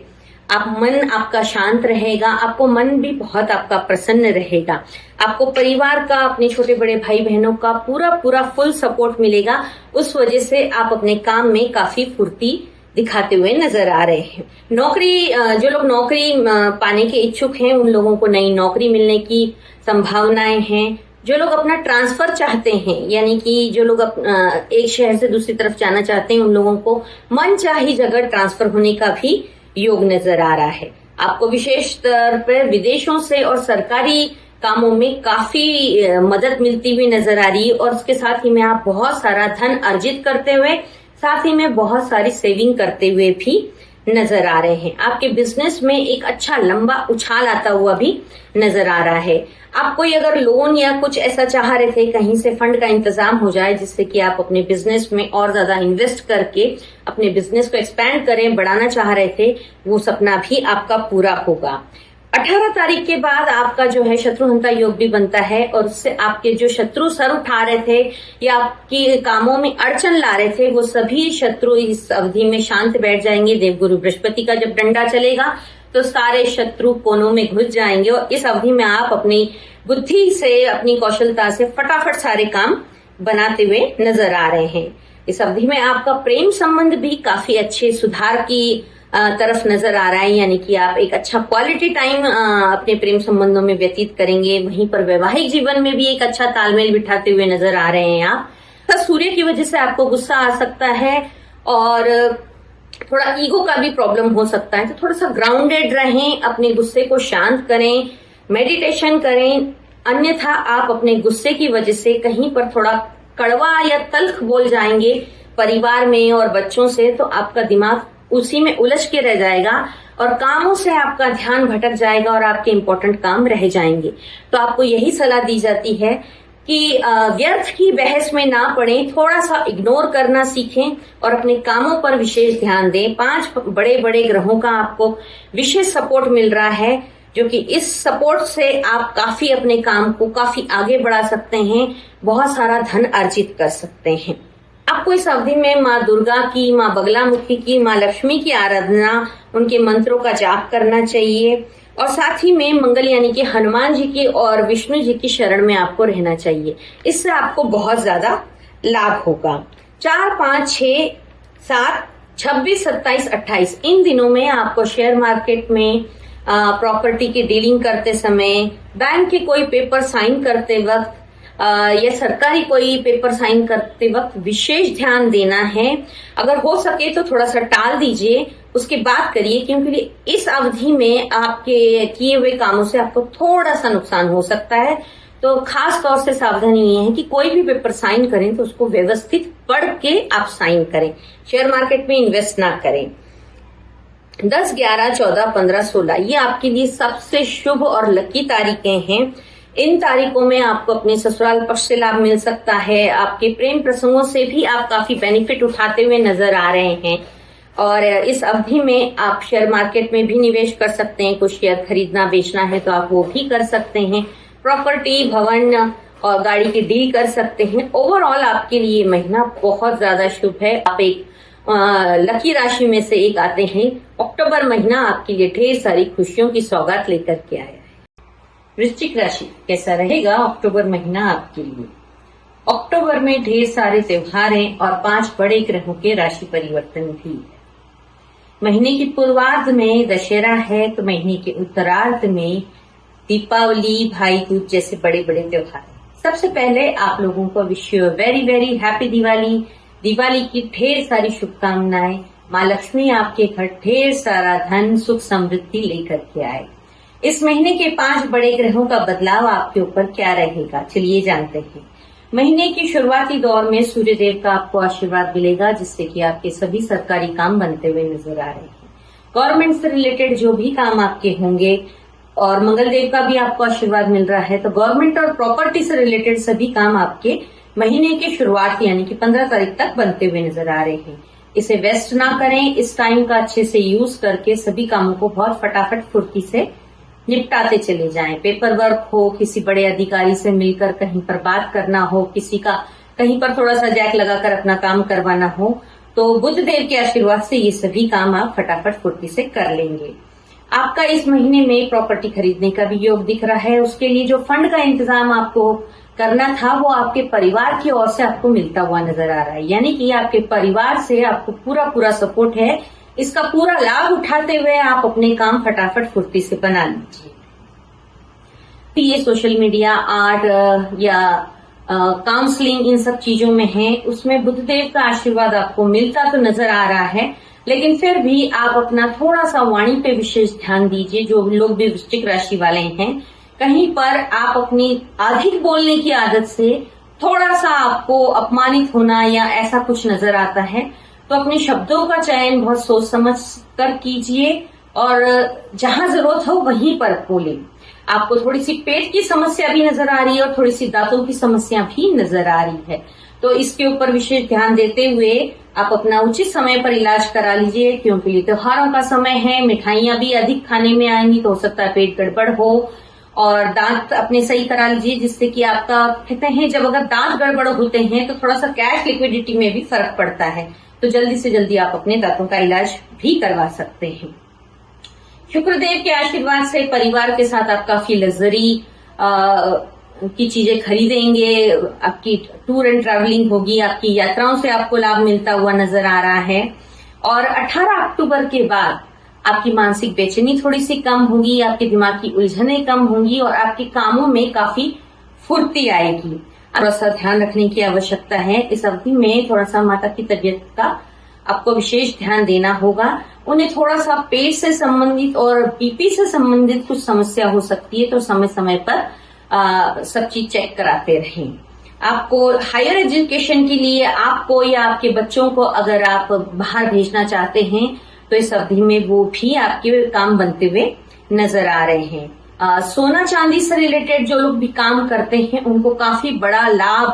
A: मन आपका शांत रहेगा। आपको मन भी बहुत आपका प्रसन्न रहेगा। आपको परिवार का, अपने छोटे बड़े भाई बहनों का पूरा फुल सपोर्ट मिलेगा। उस वजह से आप अपने काम में काफी फुर्ती दिखाते हुए नजर आ रहे हैं। नौकरी, जो लोग नौकरी पाने के इच्छुक हैं उन लोगों को नई नौकरी मिलने की संभावनाएं हैं। जो लोग अपना ट्रांसफर चाहते हैं, यानी कि जो लोग एक शहर से दूसरी तरफ जाना चाहते हैं, उन लोगों को मनचाही जगह ट्रांसफर होने का भी योग नजर आ रहा है। आपको विशेष तौर पर विदेशों से और सरकारी कामों में काफी मदद मिलती हुई नजर आ रही है और उसके साथ ही में आप बहुत सारा धन अर्जित करते हुए, साथ ही में बहुत सारी सेविंग करते हुए भी नजर आ रहे हैं। आपके बिजनेस में एक अच्छा लंबा उछाल आता हुआ भी नजर आ रहा है। आप कोई अगर लोन या कुछ ऐसा चाह रहे थे, कहीं से फंड का इंतजाम हो जाए जिससे कि आप अपने बिजनेस में और ज्यादा इन्वेस्ट करके अपने बिजनेस को एक्सपैंड करें, बढ़ाना चाह रहे थे, वो सपना भी आपका पूरा होगा। 18 तारीख के बाद आपका जो है शत्रुहंता योग भी बनता है और उससे आपके जो शत्रु सर उठा रहे थे या आपके कामों में अड़चन ला रहे थे, वो सभी शत्रु इस अवधि में शांत बैठ जाएंगे। देवगुरु बृहस्पति का जब डंडा चलेगा तो सारे शत्रु कोनों में घुस जाएंगे और इस अवधि में आप अपनी बुद्धि से, अपनी कौशलता से फटाफट सारे काम बनाते हुए नजर आ रहे हैं। इस अवधि में आपका प्रेम संबंध भी काफी अच्छे सुधार की तरफ नजर आ रहा है, यानी कि आप एक अच्छा क्वालिटी टाइम अपने प्रेम संबंधों में व्यतीत करेंगे। वहीं पर वैवाहिक जीवन में भी एक अच्छा तालमेल बिठाते हुए नजर आ रहे हैं आप। सूर्य की वजह से आपको गुस्सा आ सकता है और थोड़ा ईगो का भी प्रॉब्लम हो सकता है, तो थोड़ा सा ग्राउंडेड रहें, अपने गुस्से को शांत करें, मेडिटेशन करें। अन्यथा आप अपने गुस्से की वजह से कहीं पर थोड़ा कड़वा या तल्ख बोल जाएंगे परिवार में और बच्चों से, तो आपका दिमाग उसी में उलझ के रह जाएगा और कामों से आपका ध्यान भटक जाएगा और आपके इंपॉर्टेंट काम रह जाएंगे। तो आपको यही सलाह दी जाती है कि व्यर्थ की बहस में ना पड़े, थोड़ा सा इग्नोर करना सीखें और अपने कामों पर विशेष ध्यान दें। 5 बड़े बड़े ग्रहों का आपको विशेष सपोर्ट मिल रहा है, जो कि इस सपोर्ट से आप काफी अपने काम को काफी आगे बढ़ा सकते हैं, बहुत सारा धन अर्जित कर सकते हैं। आपको इस अवधि में माँ दुर्गा की, माँ बगलामुखी की, माँ लक्ष्मी की आराधना, उनके मंत्रों का जाप करना चाहिए और साथ ही में मंगल यानी कि हनुमान जी की और विष्णु जी की शरण में आपको रहना चाहिए। इससे आपको बहुत ज्यादा लाभ होगा। 4, 5, 6, 7, 26, 27, 28 इन दिनों में आपको शेयर मार्केट में, प्रॉपर्टी की डीलिंग करते समय, बैंक के कोई पेपर साइन करते वक्त या सरकारी कोई पेपर साइन करते वक्त विशेष ध्यान देना है। अगर हो सके तो थोड़ा सा टाल दीजिए, उसके बाद करिए, क्योंकि इस अवधि में आपके किए हुए कामों से आपको थोड़ा सा नुकसान हो सकता है। तो खास तौर से सावधानी ये है कि कोई भी पेपर साइन करें तो उसको व्यवस्थित पढ़ के आप साइन करें। शेयर मार्केट में इन्वेस्ट ना करें। 10, 11, 14, 15, 16 ये आपके लिए सबसे शुभ और लकी तारीखें हैं। इन तारीखों में आपको अपने ससुराल पक्ष से लाभ मिल सकता है। आपके प्रेम प्रसंगों से भी आप काफी बेनिफिट उठाते हुए नजर आ रहे हैं और इस अवधि में आप शेयर मार्केट में भी निवेश कर सकते हैं। कुछ शेयर खरीदना बेचना है तो आप वो भी कर सकते हैं। प्रॉपर्टी, भवन और गाड़ी की डील कर सकते हैं। ओवरऑल आपके लिए महीना बहुत ज्यादा शुभ है। आप एक लकी राशि में से एक आते हैं। अक्टूबर महीना आपके लिए ढेर सारी खुशियों की सौगात लेकर के आया है। वृश्चिक राशि कैसा रहेगा अक्टूबर महीना आपके लिए? अक्टूबर में ढेर सारे त्योहार हैं और 5 बड़े ग्रहों के राशि परिवर्तन भी है। महीने की पूर्वार्ध में दशहरा है तो महीने के उत्तरार्ध में दीपावली, भाई दूज जैसे बड़े बड़े त्योहार हैं। सबसे पहले आप लोगों को wish you very very happy Diwali. Diwali की ढेर सारी शुभकामनाएं। माँ लक्ष्मी आपके घर ढेर सारा धन, सुख, समृद्धि लेकर के आए। इस महीने के 5 बड़े ग्रहों का बदलाव आपके ऊपर क्या रहेगा, चलिए जानते हैं। महीने की शुरुआती दौर में सूर्य देव का आपको आशीर्वाद मिलेगा, जिससे कि आपके सभी सरकारी काम बनते हुए नजर आ रहे हैं। गवर्नमेंट से रिलेटेड जो भी काम आपके होंगे, और मंगल देव का भी आपको आशीर्वाद मिल रहा है, तो गवर्नमेंट और प्रॉपर्टी से रिलेटेड सभी काम आपके महीने की शुरुआत यानी कि 15 तारीख तक बनते हुए नजर आ रहे हैं। इसे वेस्ट ना करें, इस टाइम का अच्छे से यूज करके सभी कामों को बहुत फटाफट फुर्ती से निपटाते चले जाएं। पेपर वर्क हो, किसी बड़े अधिकारी से मिलकर कहीं पर बात करना हो, किसी का कहीं पर थोड़ा सा जैक लगाकर अपना काम करवाना हो, तो बुध देव के आशीर्वाद से ये सभी काम आप फटाफट फुर्ती से कर लेंगे। आपका इस महीने में प्रॉपर्टी खरीदने का भी योग दिख रहा है। उसके लिए जो फंड का इंतजाम आपको करना था, वो आपके परिवार की ओर से आपको मिलता हुआ नजर आ रहा है, यानी कि आपके परिवार से आपको पूरा सपोर्ट है। इसका पूरा लाभ उठाते हुए आप अपने काम फटाफट फुर्ती से बना लीजिए। ये सोशल मीडिया, आर्ट या काउंसलिंग, इन सब चीजों में है, उसमें बुधदेव का आशीर्वाद आपको मिलता तो नजर आ रहा है, लेकिन फिर भी आप अपना थोड़ा सा वाणी पे विशेष ध्यान दीजिए। जो लोग भी वृश्चिक राशि वाले हैं, कहीं पर आप अपनी अधिक बोलने की आदत से थोड़ा सा आपको अपमानित होना या ऐसा कुछ नजर आता है, तो अपने शब्दों का चयन बहुत सोच समझ कर कीजिए और जहां जरूरत हो वहीं पर बोलें। आपको थोड़ी सी पेट की समस्या भी नजर आ रही है और थोड़ी सी दांतों की समस्या भी नजर आ रही है, तो इसके ऊपर विशेष ध्यान देते हुए आप अपना उचित समय पर इलाज करा लीजिए, क्योंकि ये त्योहारों का समय है। मिठाइयां भी अधिक खाने में आएंगी तो हो सकता है पेट गड़बड़ हो, और दांत अपने सही करा लीजिए, जिससे कि आपका, कहते हैं जब अगर दांत गड़बड़ होते हैं तो थोड़ा सा कैश लिक्विडिटी में भी फर्क पड़ता है, तो जल्दी से जल्दी आप अपने दांतों का इलाज भी करवा सकते हैं। शुक्रदेव के आशीर्वाद से परिवार के साथ आप काफी लग्जरी की चीजें खरीदेंगे, आपकी टूर एंड ट्रैवलिंग होगी, आपकी यात्राओं से आपको लाभ मिलता हुआ नजर आ रहा है। और 18 अक्टूबर के बाद आपकी मानसिक बेचैनी थोड़ी सी कम होगी, आपके दिमाग की उलझनें कम होंगी और आपके कामों में काफी फुर्ती आएगी। थोड़ा सा ध्यान रखने की आवश्यकता है। इस अवधि में थोड़ा सा माता की तबीयत का आपको विशेष ध्यान देना होगा। उन्हें थोड़ा सा पेट से संबंधित और बीपी से संबंधित कुछ समस्या हो सकती है, तो समय समय पर सब चीज चेक कराते रहें। आपको हायर एजुकेशन के लिए आपको या आपके बच्चों को अगर आप बाहर भेजना चाहते हैं, तो इस अवधि में वो भी आपके काम बनते हुए नजर आ रहे हैं। सोना चांदी से रिलेटेड जो लोग भी काम करते हैं, उनको काफी बड़ा लाभ,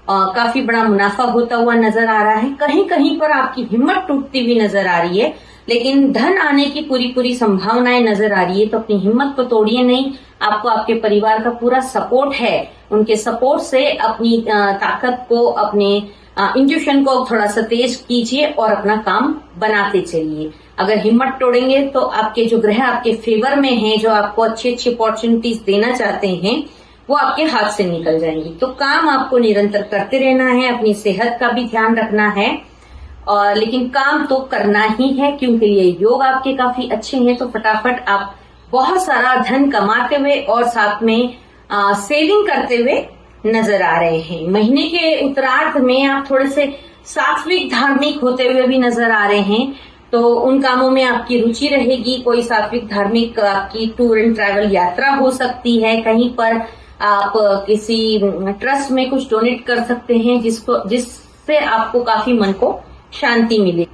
A: काफी बड़ा मुनाफा होता हुआ नजर आ रहा है। कहीं कहीं पर आपकी हिम्मत टूटती हुई नजर आ रही है, लेकिन धन आने की पूरी संभावनाएं नजर आ रही है, तो अपनी हिम्मत को तोड़िए नहीं। आपको आपके परिवार का पूरा सपोर्ट है, उनके सपोर्ट से अपनी ताकत को, अपने इंट्यूशन को थोड़ा सा तेज कीजिए और अपना काम बनाते चलिए। अगर हिम्मत तोड़ेंगे तो आपके जो ग्रह आपके फेवर में हैं, जो आपको अच्छी अपॉर्चुनिटीज देना चाहते हैं, वो आपके हाथ से निकल जाएंगी। तो काम आपको निरंतर करते रहना है, अपनी सेहत का भी ध्यान रखना है, और लेकिन काम तो करना ही है, क्योंकि ये योग आपके काफी अच्छे हैं। तो फटाफट आप बहुत सारा धन कमाते हुए और साथ में सेविंग करते हुए नजर आ रहे हैं। महीने के उत्तरार्ध में आप थोड़े से सात्विक धार्मिक होते हुए भी नजर आ रहे हैं, तो उन कामों में आपकी रुचि रहेगी। कोई सात्विक धार्मिक आपकी टूर एंड ट्रैवल यात्रा हो सकती है, कहीं पर आप किसी ट्रस्ट में कुछ डोनेट कर सकते हैं, जिससे आपको काफी मन को शांति मिले।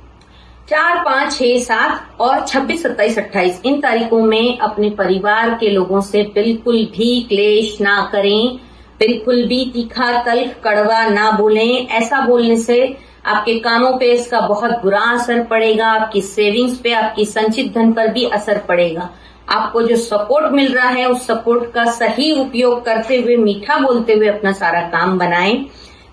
A: 4, 5, 6, 7 और 26, 27, 28 इन तारीखों में अपने परिवार के लोगों से बिल्कुल भी क्लेश ना करें, बिल्कुल भी तीखा तल्ख कड़वा ना बोलें। ऐसा बोलने से आपके कामों पे इसका बहुत बुरा असर पड़ेगा, आपकी सेविंग्स पे, आपकी संचित धन पर भी असर पड़ेगा। आपको जो सपोर्ट मिल रहा है, उस सपोर्ट का सही उपयोग करते हुए, मीठा बोलते हुए अपना सारा काम बनाएं।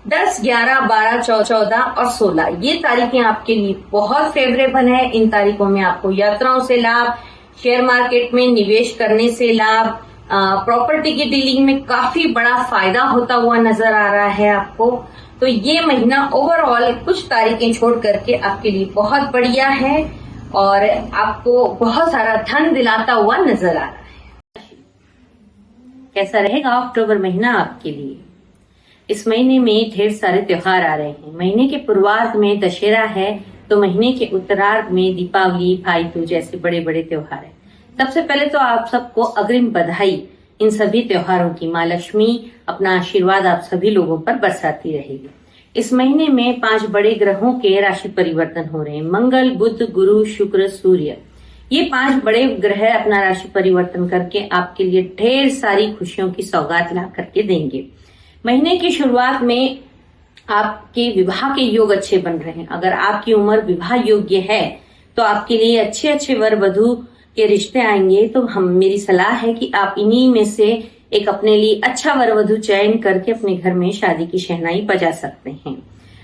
A: 10, 11, 12, 14 और 16 ये तारीखें आपके लिए बहुत फेवरेबल है। इन तारीखों में आपको यात्राओं से लाभ, शेयर मार्केट में निवेश करने से लाभ, प्रॉपर्टी की डीलिंग में काफी बड़ा फायदा होता हुआ नजर आ रहा है आपको। तो ये महीना ओवरऑल कुछ तारीखें छोड़ करके आपके लिए बहुत बढ़िया है और आपको बहुत सारा धन दिलाता हुआ नजर आ रहा है। कैसा रहेगा अक्टूबर महीना आपके लिए? इस महीने में ढेर सारे त्योहार आ रहे हैं। महीने के पूर्वार्ध में दशहरा है, तो महीने के उत्तरार्ध में दीपावली, भाई दूज जैसे बड़े बड़े त्योहार हैं। सबसे पहले तो आप सबको अग्रिम बधाई इन सभी त्योहारों की। माँ लक्ष्मी अपना आशीर्वाद आप सभी लोगों पर बरसाती रहेगी। इस महीने में 5 बड़े ग्रहों के राशि परिवर्तन हो रहे हैं। मंगल, बुध, गुरु, शुक्र, सूर्य, ये 5 बड़े ग्रह अपना राशि परिवर्तन करके आपके लिए ढेर सारी खुशियों की सौगात ला करके देंगे। महीने की शुरुआत में आपके विवाह के योग अच्छे बन रहे हैं। अगर आपकी उम्र विवाह योग्य है तो आपके लिए अच्छे अच्छे वर वधु के रिश्ते आएंगे। तो मेरी सलाह है कि आप इन्हीं में से एक अपने लिए अच्छा वर वधु चयन करके अपने घर में शादी की शहनाई बजा सकते हैं।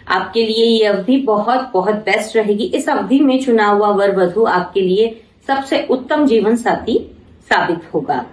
A: आपके लिए ये अवधि बहुत बहुत बेस्ट रहेगी। इस अवधि में चुना हुआ वर वधु आपके लिए सबसे उत्तम जीवन साथी साबित होगा।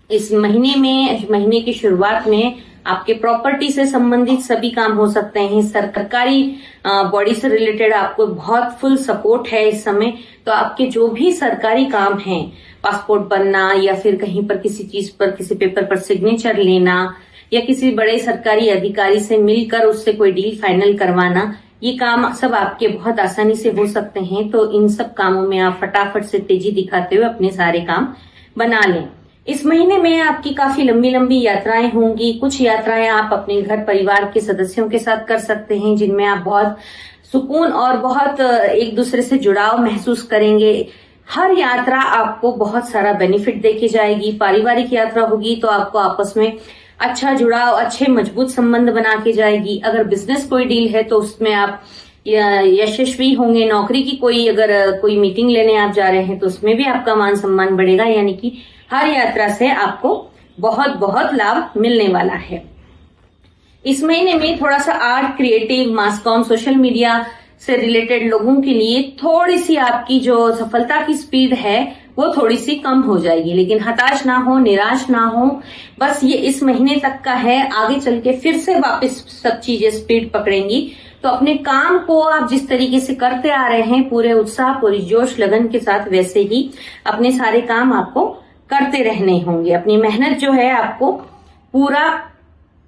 A: इस महीने की शुरुआत में आपके प्रॉपर्टी से संबंधित सभी काम हो सकते हैं। सरकारी बॉडी से रिलेटेड आपको बहुत फुल सपोर्ट है इस समय। तो आपके जो भी सरकारी काम हैं, पासपोर्ट बनना या फिर कहीं पर किसी चीज पर, किसी पेपर पर सिग्नेचर लेना या किसी बड़े सरकारी अधिकारी से मिलकर उससे कोई डील फाइनल करवाना, ये काम सब आपके बहुत आसानी से हो सकते हैं। तो इन सब कामों में आप फटाफट से तेजी दिखाते हुए अपने सारे काम बना लें। इस महीने में आपकी काफी लंबी लंबी यात्राएं होंगी। कुछ यात्राएं आप अपने घर परिवार के सदस्यों के साथ कर सकते हैं, जिनमें आप बहुत सुकून और बहुत एक दूसरे से जुड़ाव महसूस करेंगे। हर यात्रा आपको बहुत सारा बेनिफिट देके जाएगी। पारिवारिक यात्रा होगी तो आपको आपस में अच्छा जुड़ाव, अच्छे मजबूत संबंध बना के जाएगी। अगर बिजनेस कोई डील है तो उसमें आप यशस्वी होंगे। नौकरी की कोई मीटिंग लेने आप जा रहे हैं तो उसमें भी आपका मान सम्मान बढ़ेगा। यानी कि हर यात्रा से आपको बहुत बहुत लाभ मिलने वाला है। इस महीने में थोड़ा सा आर्ट, क्रिएटिव, मास कॉम, सोशल मीडिया से रिलेटेड लोगों के लिए थोड़ी सी आपकी जो सफलता की स्पीड है वो थोड़ी सी कम हो जाएगी। लेकिन हताश ना हो, निराश ना हो, बस ये इस महीने तक का है। आगे चल के फिर से वापस सब चीजें स्पीड पकड़ेंगी। तो अपने काम को आप जिस तरीके से करते आ रहे हैं, पूरे उत्साह, पूरी जोश लगन के साथ, वैसे ही अपने सारे काम आपको करते रहने होंगे। अपनी मेहनत जो है आपको पूरा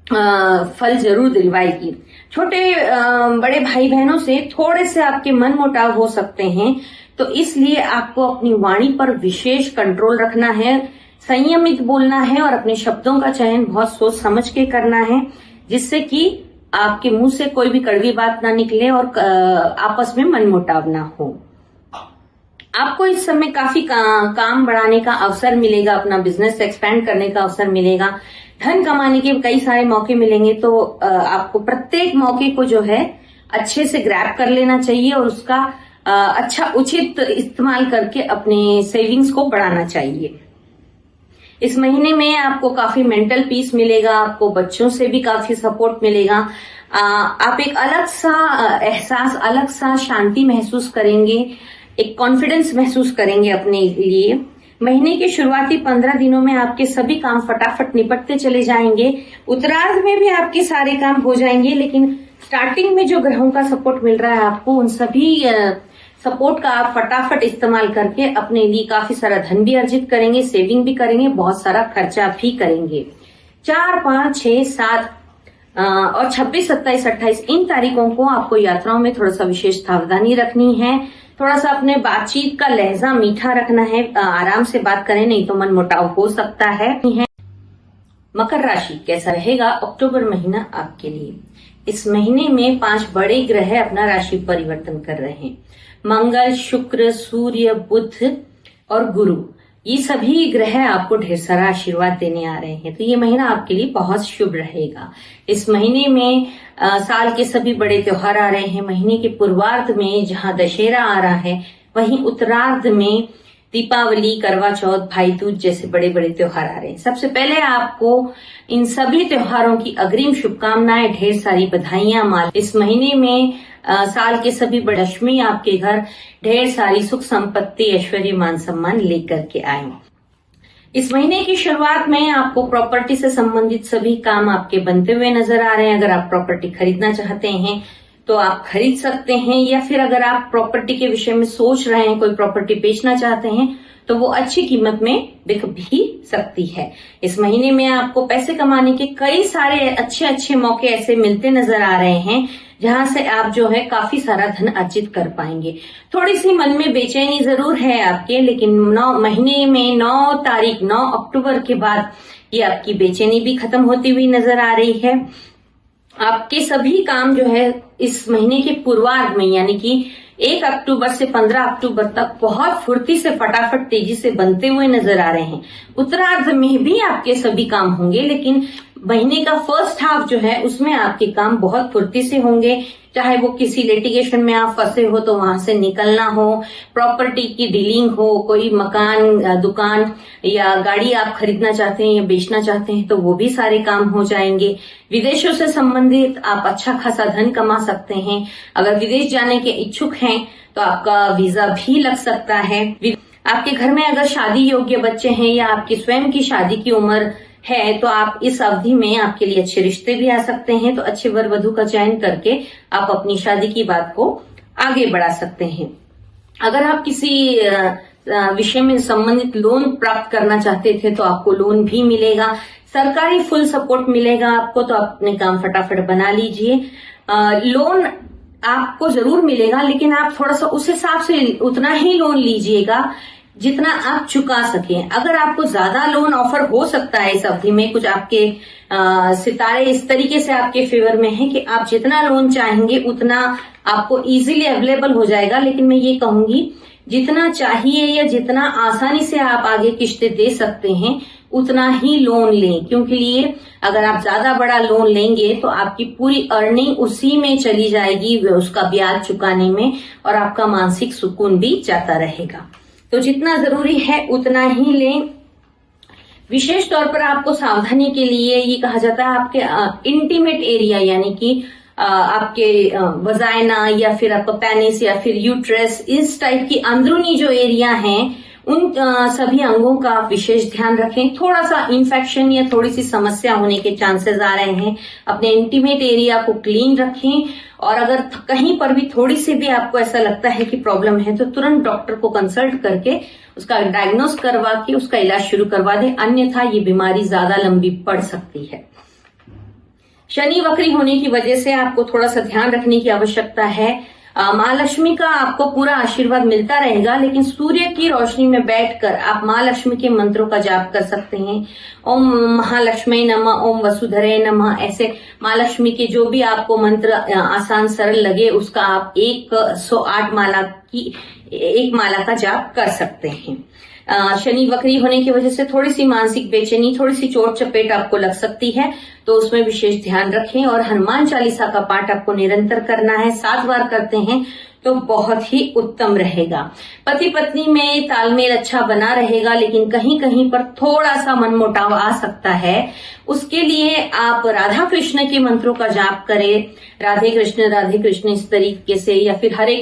A: फल जरूर दिलवाएगी। छोटे बड़े भाई बहनों से थोड़े से आपके मन मुटाव हो सकते हैं, तो इसलिए आपको अपनी वाणी पर विशेष कंट्रोल रखना है, संयमित बोलना है और अपने शब्दों का चयन बहुत सोच समझ के करना है, जिससे कि आपके मुंह से कोई भी कड़वी बात ना निकले और आपस में मनमुटाव ना हो। आपको इस समय काफी काम बढ़ाने का अवसर मिलेगा, अपना बिजनेस एक्सपेंड करने का अवसर मिलेगा, धन कमाने के कई सारे मौके मिलेंगे। तो आपको प्रत्येक मौके को जो है अच्छे से ग्रैब कर लेना चाहिए और उसका अच्छा उचित इस्तेमाल करके अपने सेविंग्स को बढ़ाना चाहिए। इस महीने में आपको काफी मेंटल पीस मिलेगा, आपको बच्चों से भी काफी सपोर्ट मिलेगा। आप एक अलग सा एहसास, अलग सा शांति महसूस करेंगे, एक कॉन्फिडेंस महसूस करेंगे अपने लिए। महीने के शुरुआती 15 दिनों में आपके सभी काम फटाफट निपटते चले जाएंगे। उत्तरार्ध में भी आपके सारे काम हो जाएंगे, लेकिन स्टार्टिंग में जो ग्रहों का सपोर्ट मिल रहा है आपको, उन सभी सपोर्ट का आप फटाफट इस्तेमाल करके अपने लिए काफी सारा धन भी अर्जित करेंगे, सेविंग भी करेंगे, बहुत सारा खर्चा भी करेंगे। 4, 5, 6, 7 और 26, 27, 28 इन तारीखों को आपको यात्राओं में थोड़ा सा विशेष सावधानी रखनी है। थोड़ा सा अपने बातचीत का लहजा मीठा रखना है, आराम से बात करें, नहीं तो मनमुटाव हो सकता है। मकर राशि कैसा रहेगा अक्टूबर महीना आपके लिए? इस महीने में 5 बड़े ग्रह अपना राशि परिवर्तन कर रहे हैं। मंगल, शुक्र, सूर्य, बुध और गुरु, ये सभी ग्रह आपको ढेर सारा आशीर्वाद देने आ रहे हैं। तो ये महीना आपके लिए बहुत शुभ रहेगा। इस महीने में साल के सभी बड़े त्योहार आ रहे हैं। महीने के पूर्वार्ध में जहां दशहरा आ रहा है, वहीं उत्तरार्ध में दीपावली, करवा चौथ, भाई दूज जैसे बड़े बड़े त्योहार आ रहे हैं। सबसे पहले आपको इन सभी त्योहारों की अग्रिम शुभकामनाएं, ढेर सारी बधाइयां। माल इस महीने में साल के सभी बड़े लक्ष्मी आपके घर ढेर सारी सुख संपत्ति, ऐश्वर्य, मान सम्मान लेकर के आए। इस महीने की शुरुआत में आपको प्रॉपर्टी से संबंधित सभी काम आपके बनते हुए नजर आ रहे हैं। अगर आप प्रॉपर्टी खरीदना चाहते हैं तो आप खरीद सकते हैं, या फिर अगर आप प्रॉपर्टी के विषय में सोच रहे हैं, कोई प्रॉपर्टी बेचना चाहते हैं, तो वो अच्छी कीमत में बिक भी सकती है। इस महीने में आपको पैसे कमाने के कई सारे अच्छे अच्छे मौके ऐसे मिलते नजर आ रहे हैं जहां से आप जो है काफी सारा धन अर्जित कर पाएंगे। थोड़ी सी मन में बेचैनी जरूर है आपके, लेकिन 9 महीने में 9 अक्टूबर के बाद ये आपकी बेचैनी भी खत्म होती हुई नजर आ रही है। आपके सभी काम जो है इस महीने के पूर्वार्ध में यानी कि 1 अक्टूबर से 15 अक्टूबर तक बहुत फुर्ती से फटाफट तेजी से बनते हुए नजर आ रहे हैं। उत्तरार्ध में भी आपके सभी काम होंगे, लेकिन महीने का फर्स्ट हाफ जो है उसमें आपके काम बहुत फुर्ती से होंगे। चाहे वो किसी लिटिगेशन में आप फंसे हो तो वहां से निकलना हो, प्रॉपर्टी की डीलिंग हो, कोई मकान, दुकान या गाड़ी आप खरीदना चाहते हैं या बेचना चाहते हैं तो वो भी सारे काम हो जाएंगे। विदेशों से संबंधित आप अच्छा खासा धन कमा सकते हैं। अगर विदेश जाने के इच्छुक हैं तो आपका वीजा भी लग सकता है। आपके घर में अगर शादी योग्य बच्चे हैं या आपकी स्वयं की शादी की उम्र है तो आप इस अवधि में आपके लिए अच्छे रिश्ते भी आ सकते हैं। तो अच्छे वर वधु का चयन करके आप अपनी शादी की बात को आगे बढ़ा सकते हैं। अगर आप किसी विषय में संबंधित लोन प्राप्त करना चाहते थे तो आपको लोन भी मिलेगा। सरकारी फुल सपोर्ट मिलेगा आपको, तो आप अपने काम फटाफट बना लीजिए। लोन आपको जरूर मिलेगा, लेकिन आप थोड़ा सा उस हिसाब से उतना ही लोन लीजिएगा जितना आप चुका सकें। अगर आपको ज्यादा लोन ऑफर हो सकता है इस अवधि में, कुछ आपके सितारे इस तरीके से आपके फेवर में हैं कि आप जितना लोन चाहेंगे उतना आपको इजीली अवेलेबल हो जाएगा। लेकिन मैं ये कहूंगी जितना चाहिए या जितना आसानी से आप आगे किश्तें दे सकते हैं उतना ही लोन लें, क्योंकि लिए अगर आप ज्यादा बड़ा लोन लेंगे तो आपकी पूरी अर्निंग उसी में चली जाएगी, उसका ब्याज चुकाने में, और आपका मानसिक सुकून भी जाता रहेगा। तो जितना जरूरी है उतना ही लें। विशेष तौर पर आपको सावधानी के लिए ये कहा जाता है आपके इंटीमेट एरिया यानी कि आपके वजाइना या फिर आपका पेनिस या फिर यूट्रस, इस टाइप की अंदरूनी जो एरिया हैं उन सभी अंगों का विशेष ध्यान रखें। थोड़ा सा इन्फेक्शन या थोड़ी सी समस्या होने के चांसेस आ रहे हैं। अपने इंटीमेट एरिया को क्लीन रखें, और अगर कहीं पर भी थोड़ी सी भी आपको ऐसा लगता है कि प्रॉब्लम है तो तुरंत डॉक्टर को कंसल्ट करके उसका डायग्नोस करवा के उसका इलाज शुरू करवा दें, अन्यथा ये बीमारी ज्यादा लंबी पड़ सकती है। शनि वक्री होने की वजह से आपको थोड़ा सा ध्यान रखने की आवश्यकता है। महालक्ष्मी का आपको पूरा आशीर्वाद मिलता रहेगा, लेकिन सूर्य की रोशनी में बैठकर आप महालक्ष्मी के मंत्रों का जाप कर सकते हैं। ओम महालक्ष्मी नमः, ओम वसुधरे नमः, ऐसे महालक्ष्मी के जो भी आपको मंत्र आसान सरल लगे उसका आप 108 माला का जाप कर सकते हैं। शनि वक्री होने की वजह से थोड़ी सी मानसिक बेचैनी, थोड़ी सी चोट चपेट आपको लग सकती है, तो उसमें विशेष ध्यान रखें। और हनुमान चालीसा का पाठ आपको निरंतर करना है, 7 बार करते हैं तो बहुत ही उत्तम रहेगा। पति पत्नी में तालमेल अच्छा बना रहेगा, लेकिन कहीं कहीं पर थोड़ा सा मनमुटाव आ सकता है। उसके लिए आप राधा कृष्ण के मंत्रों का जाप करें, राधे कृष्ण इस तरीके से, या फिर हरे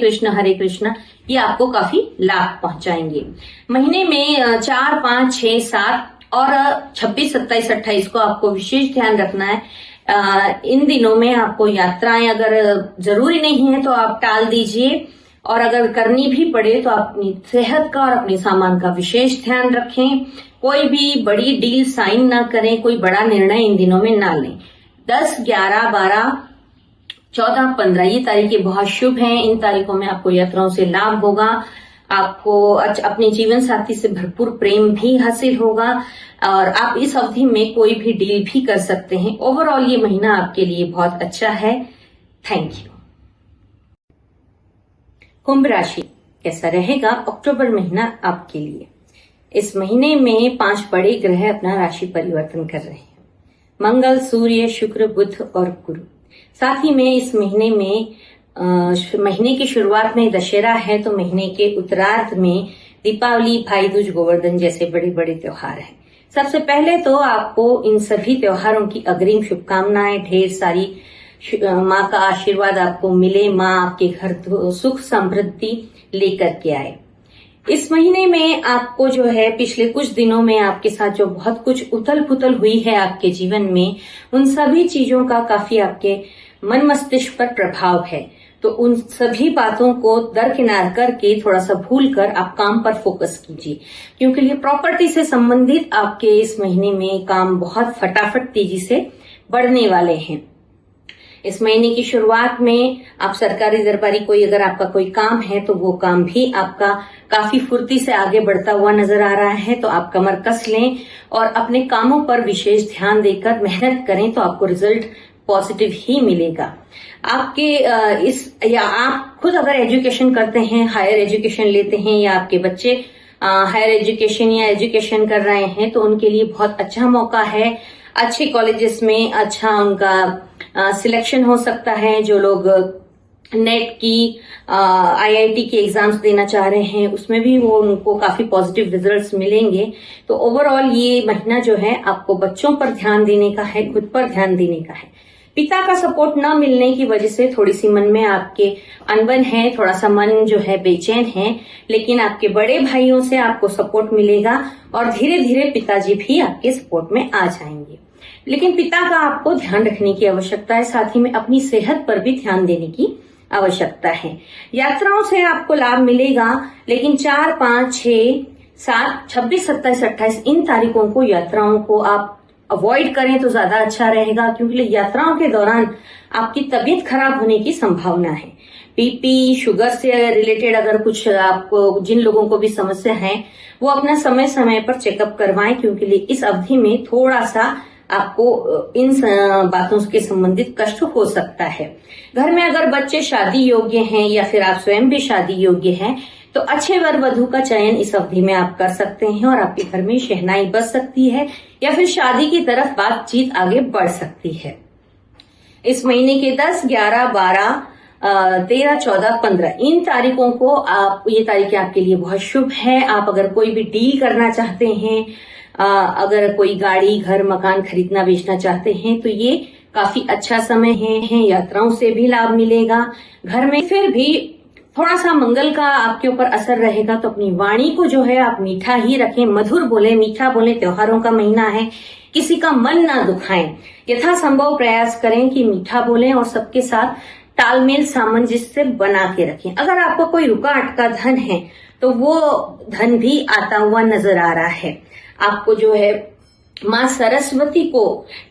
A: कृष्ण, ये आपको काफी लाभ पहुंचाएंगे। महीने में 4, 5, 6, 7 और 26, 27, 28 को आपको विशेष ध्यान रखना है। इन दिनों में आपको यात्राएं अगर जरूरी नहीं है तो आप टाल दीजिए, और अगर करनी भी पड़े तो अपनी सेहत का और अपने सामान का विशेष ध्यान रखें। कोई भी बड़ी डील साइन ना करें, कोई बड़ा निर्णय इन दिनों में ना लें। 10, 11, 12, 14, 15 ये तारीखें बहुत शुभ हैं। इन तारीखों में आपको यात्राओं से लाभ होगा, आपको अपने जीवन साथी से भरपूर प्रेम भी हासिल होगा, और आप इस अवधि में कोई भी डील भी कर सकते हैं। ओवरऑल ये महीना आपके लिए बहुत अच्छा है। Thank you. कुंभ राशि कैसा रहेगा अक्टूबर महीना आपके लिए? इस महीने में 5 बड़े ग्रह अपना राशि परिवर्तन कर रहे हैं। मंगल, सूर्य, शुक्र, बुध और गुरु। साथ ही में इस महीने में महीने की शुरुआत में दशहरा है, तो महीने के उत्तरार्ध में दीपावली, भाई दूज, गोवर्धन जैसे बड़े बड़े त्योहार हैं। सबसे पहले तो आपको इन सभी त्योहारों की अग्रिम शुभकामनाएं। ढेर सारी माँ का आशीर्वाद आपको मिले, माँ आपके घर सुख समृद्धि लेकर के आए। इस महीने में आपको जो है पिछले कुछ दिनों में आपके साथ जो बहुत कुछ उथल पुथल हुई है आपके जीवन में, उन सभी चीजों का काफी आपके मन मस्तिष्क पर प्रभाव है। तो उन सभी बातों को दरकिनार करके थोड़ा सा भूल कर आप काम पर फोकस कीजिए, क्योंकि ये प्रॉपर्टी से संबंधित आपके इस महीने में काम बहुत फटाफट तेजी से बढ़ने वाले हैं। इस महीने की शुरुआत में आप सरकारी दरबारी कोई अगर आपका कोई काम है तो वो काम भी आपका काफी फुर्ती से आगे बढ़ता हुआ नजर आ रहा है। तो आप कमर कस लें और अपने कामों पर विशेष ध्यान देकर मेहनत करें तो आपको रिजल्ट पॉजिटिव ही मिलेगा। आपके या आप खुद अगर एजुकेशन करते हैं, हायर एजुकेशन लेते हैं, या आपके बच्चे हायर एजुकेशन या एजुकेशन कर रहे हैं तो उनके लिए बहुत अच्छा मौका है। अच्छे कॉलेजेस में अच्छा उनका सिलेक्शन हो सकता है। जो लोग नेट की आईआईटी के एग्जाम्स देना चाह रहे हैं उसमें भी वो उनको काफी पॉजिटिव रिजल्ट्स मिलेंगे। तो ओवरऑल ये महीना जो है आपको बच्चों पर ध्यान देने का है, खुद पर ध्यान देने का है। पिता का सपोर्ट न मिलने की वजह से थोड़ी सी मन में आपके अनबन है, थोड़ा सा मन जो है बेचैन है, लेकिन आपके बड़े भाइयों से आपको सपोर्ट मिलेगा और धीरे धीरे पिताजी भी आपके सपोर्ट में आ जाएंगे। लेकिन पिता का आपको ध्यान रखने की आवश्यकता है, साथ ही में अपनी सेहत पर भी ध्यान देने की आवश्यकता है। यात्राओं से आपको लाभ मिलेगा, लेकिन 4, 5, 6, 7, 26, 27, 28 इन तारीखों को यात्राओं को आप अवॉइड करें तो ज्यादा अच्छा रहेगा, क्योंकि यात्राओं के दौरान आपकी तबीयत खराब होने की संभावना है। बीपी, शुगर से रिलेटेड अगर कुछ आपको जिन लोगों को भी समस्या है वो अपना समय समय पर चेकअप करवाएं, क्योंकि इस अवधि में थोड़ा सा आपको इन बातों के संबंधित कष्ट हो सकता है। घर में अगर बच्चे शादी योग्य हैं या फिर आप स्वयं भी शादी योग्य हैं तो अच्छे वर वधू का चयन इस अवधि में आप कर सकते हैं और आपके घर में शहनाई बज सकती है या फिर शादी की तरफ बातचीत आगे बढ़ सकती है। इस महीने के 10, 11, 12, 13, 14, 15 इन तारीखों को ये तारीखें आपके लिए बहुत शुभ है। आप अगर कोई भी डील करना चाहते हैं, अगर कोई गाड़ी, घर, मकान खरीदना बेचना चाहते हैं तो ये काफी अच्छा समय है। यात्राओं से भी लाभ मिलेगा। घर में फिर भी थोड़ा सा मंगल का आपके ऊपर असर रहेगा, तो अपनी वाणी को जो है आप मीठा ही रखें, मधुर बोले, मीठा बोले। त्योहारों का महीना है, किसी का मन ना दुखाएं। यथासंभव प्रयास करें कि मीठा बोलें और सबके साथ तालमेल सामंजस्य बना के रखें। अगर आपको कोई रुका अटका धन है तो वो धन भी आता हुआ नजर आ रहा है। आपको जो है माँ सरस्वती को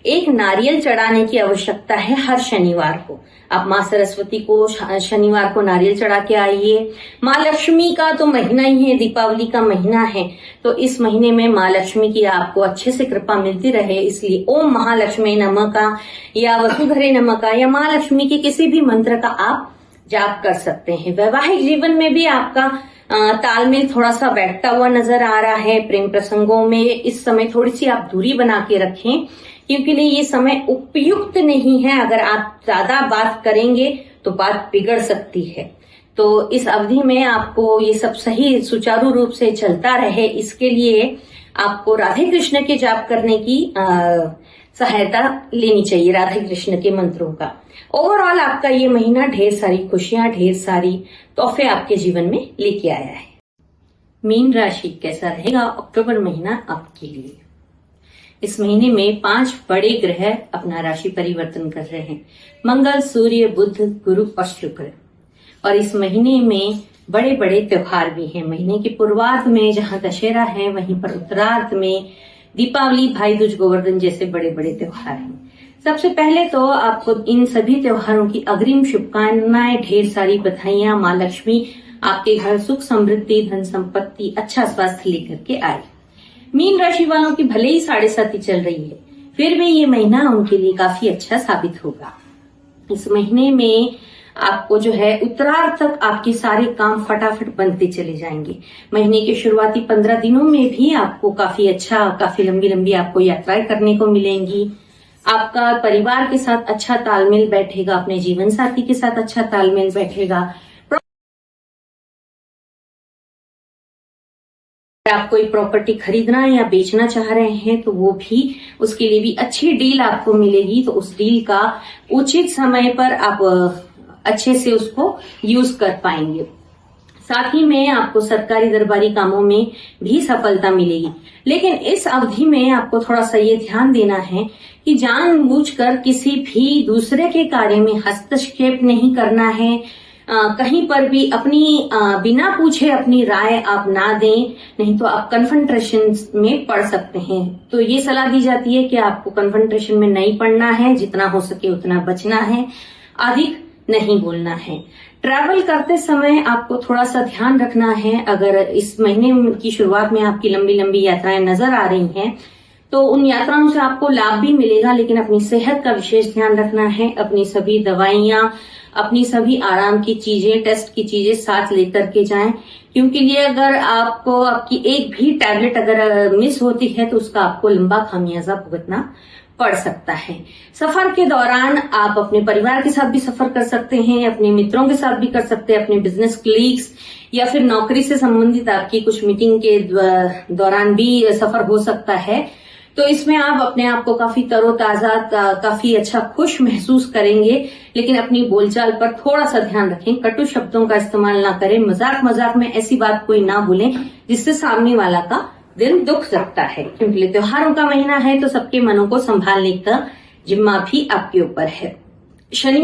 A: एक नारियल चढ़ाने की आवश्यकता है हर शनिवार को। आप माँ सरस्वती को शनिवार को नारियल चढ़ा के आइए। माँ लक्ष्मी का तो महीना ही है, दीपावली का महीना है, तो इस महीने में माँ लक्ष्मी की आपको अच्छे से कृपा मिलती रहे, इसलिए ओम महालक्ष्मी नमः का या वसुधरे नमः का या माँ लक्ष्मी के किसी भी मंत्र का आप जाप कर सकते हैं। वैवाहिक जीवन में भी आपका तालमेल थोड़ा सा बैठता हुआ नजर आ रहा है। प्रेम प्रसंगों में इस समय थोड़ी सी आप दूरी बना के रखें, क्योंकि ये समय उपयुक्त नहीं है। अगर आप ज्यादा बात करेंगे तो बात बिगड़ सकती है। तो इस अवधि में आपको ये सब सही सुचारू रूप से चलता रहे, इसके लिए आपको राधे कृष्ण के जाप करने की सहायता लेनी चाहिए, राधे कृष्ण के मंत्रों का। ओवरऑल आपका ये महीना ढेर सारी खुशियां, ढेर सारी तोहफे आपके जीवन में लेके आया है। मीन राशि कैसा रहेगा अक्टूबर महीना आपके लिए? इस महीने में 5 बड़े ग्रह अपना राशि परिवर्तन कर रहे हैं, मंगल, सूर्य, बुध, गुरु और शुक्र। और इस महीने में बड़े बड़े त्योहार भी हैं। महीने के पूर्वार्ध में जहां दशहरा है, वहीं पर उत्तरार्ध में दीपावली, भाई दूज, गोवर्धन जैसे बड़े बड़े त्योहार हैं। सबसे पहले तो आपको इन सभी त्योहारों की अग्रिम शुभकामनाएं, ढेर सारी बधाइयां। माँ लक्ष्मी आपके घर सुख, समृद्धि, धन संपत्ति, अच्छा स्वास्थ्य लेकर के आए। मीन राशि वालों की भले ही 7.5 चल रही है, फिर भी ये महीना उनके लिए काफी अच्छा साबित होगा। इस महीने में आपको जो है उत्तरार्ध तक आपके सारे काम फटाफट बनते चले जाएंगे। महीने के शुरुआती 15 दिनों में भी आपको काफी अच्छा, काफी लंबी लंबी आपको यात्राएं करने को मिलेंगी। आपका परिवार के साथ अच्छा तालमेल बैठेगा, अपने जीवन साथी के साथ अच्छा तालमेल बैठेगा। आप कोई प्रॉपर्टी खरीदना या बेचना चाह रहे हैं तो वो भी, उसके लिए भी अच्छी डील आपको मिलेगी। तो उस डील का उचित समय पर आप अच्छे से उसको यूज कर पाएंगे। साथ ही में आपको सरकारी दरबारी कामों में भी सफलता मिलेगी। लेकिन इस अवधि में आपको थोड़ा सा ये ध्यान देना है कि जानबूझकर किसी भी दूसरे के कार्य में हस्तक्षेप नहीं करना है। कहीं पर भी अपनी बिना पूछे अपनी राय आप ना दें, नहीं तो आप कन्फ्रंटेशन में पड़ सकते हैं। तो ये सलाह दी जाती है कि आपको कन्फ्रंटेशन में नहीं पड़ना है, जितना हो सके उतना बचना है, अधिक नहीं बोलना है। ट्रैवल करते समय आपको थोड़ा सा ध्यान रखना है। अगर इस महीने की शुरुआत में आपकी लंबी लंबी यात्राएं नजर आ रही हैं तो उन यात्राओं से आपको लाभ भी मिलेगा, लेकिन अपनी सेहत का विशेष ध्यान रखना है। अपनी सभी दवाइयां, अपनी सभी आराम की चीजें, टेस्ट की चीजें साथ लेकर के जाएं, क्योंकि ये अगर आपको आपकी एक भी टैबलेट अगर मिस होती है तो उसका आपको लंबा खामियाजा भुगतना पड़ सकता है। सफर के दौरान आप अपने परिवार के साथ भी सफर कर सकते हैं, अपने मित्रों के साथ भी कर सकते हैं, अपने बिजनेस कलीग्स या फिर नौकरी से संबंधित आपकी कुछ मीटिंग के दौरान भी सफर हो सकता है। तो इसमें आप अपने आप को काफी तरोताजा, काफी अच्छा, खुश महसूस करेंगे। लेकिन अपनी बोलचाल पर थोड़ा सा ध्यान रखें, कटु शब्दों का इस्तेमाल ना करें, मजाक मजाक में ऐसी बात कोई ना बोलें जिससे सामने वाला का दिल दुख सकता है, क्योंकि त्योहारों का महीना है तो सबके मनों को संभालने का जिम्मा भी आपके ऊपर है। शनि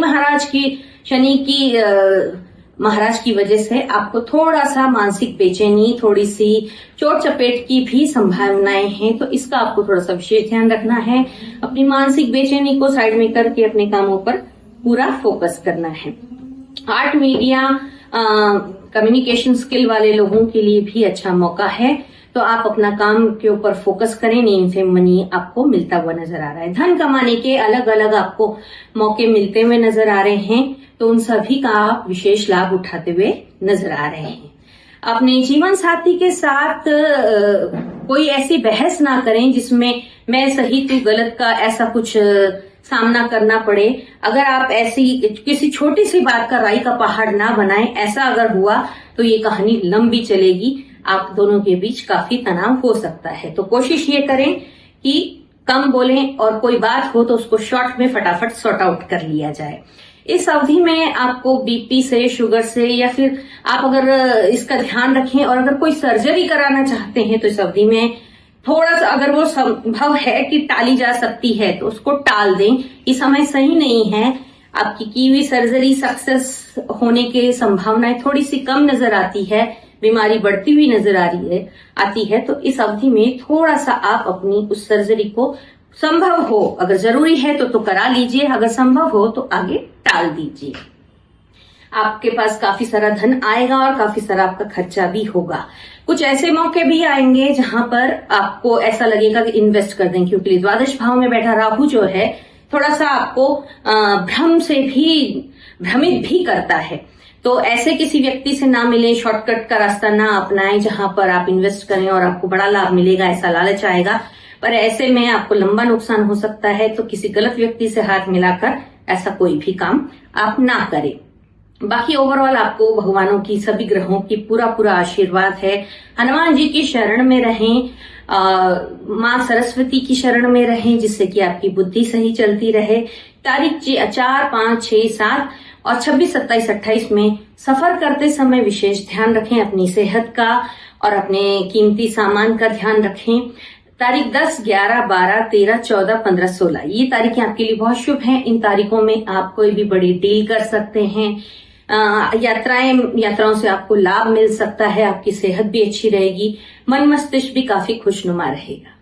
A: महाराज की वजह से आपको थोड़ा सा मानसिक बेचैनी, थोड़ी सी चोट चपेट की भी संभावनाएं हैं, तो इसका आपको थोड़ा सा विशेष ध्यान रखना है। अपनी मानसिक बेचैनी को साइड में करके अपने कामों पर पूरा फोकस करना है। आर्ट, मीडिया, कम्युनिकेशन स्किल वाले लोगों के लिए भी अच्छा मौका है, तो आप अपना काम के ऊपर फोकस करें। नेम फेम मनी आपको मिलता हुआ नजर आ रहा है। धन कमाने के अलग अलग आपको मौके मिलते हुए नजर आ रहे हैं, तो उन सभी का आप विशेष लाभ उठाते हुए नजर आ रहे हैं। अपने जीवन साथी के साथ कोई ऐसी बहस ना करें जिसमें मैं सही तू गलत का ऐसा कुछ सामना करना पड़े। अगर आप ऐसी किसी छोटी सी बात का राई का पहाड़ ना बनाएं, ऐसा अगर हुआ तो ये कहानी लंबी चलेगी, आप दोनों के बीच काफी तनाव हो सकता है। तो कोशिश ये करें कि कम बोलें और कोई बात हो तो उसको शॉर्ट में फटाफट सॉर्ट आउट कर लिया जाए। इस अवधि में आपको बीपी से, शुगर से, या फिर आप अगर इसका ध्यान रखें और अगर कोई सर्जरी कराना चाहते हैं तो इस अवधि में थोड़ा सा, अगर वो संभव है कि टाली जा सकती है तो उसको टाल दें। ये समय सही नहीं है। आपकी की हुई सर्जरी सक्सेस होने की संभावनाएं थोड़ी सी कम नजर आती है, बीमारी बढ़ती हुई नजर आती है। तो इस अवधि में थोड़ा सा आप अपनी उस सर्जरी को संभव हो, अगर जरूरी है तो करा लीजिए, अगर संभव हो तो आगे टाल दीजिए। आपके पास काफी सारा धन आएगा और काफी सारा आपका खर्चा भी होगा। कुछ ऐसे मौके भी आएंगे जहां पर आपको ऐसा लगेगा कि इन्वेस्ट कर दें, क्योंकि द्वादश भाव में बैठा राहु जो है थोड़ा सा आपको भ्रम से भी भ्रमित भी करता है। तो ऐसे किसी व्यक्ति से ना मिले, शॉर्टकट का रास्ता ना अपनाएं जहां पर आप इन्वेस्ट करें और आपको बड़ा लाभ मिलेगा, ऐसा लालच आएगा, पर ऐसे में आपको लंबा नुकसान हो सकता है। तो किसी गलत व्यक्ति से हाथ मिलाकर ऐसा कोई भी काम आप ना करें। बाकी ओवरऑल आपको भगवानों की, सभी ग्रहों की पूरा आशीर्वाद है। हनुमान जी की शरण में रहें, माँ सरस्वती की शरण में रहें, जिससे कि आपकी बुद्धि सही चलती रहे। तारीख 4, 5, 6, 7 और 26, 27, 28 में सफर करते समय विशेष ध्यान रखें अपनी सेहत का और अपने कीमती सामान का ध्यान रखें। तारीख 10, 11, 12, 13, 14, 15, 16 ये तारीखें आपके लिए बहुत शुभ हैं। इन तारीखों में आप कोई भी बड़ी डील कर सकते हैं। यात्राओं से आपको लाभ मिल सकता है, आपकी सेहत भी अच्छी रहेगी, मन मस्तिष्क भी काफी खुशनुमा रहेगा।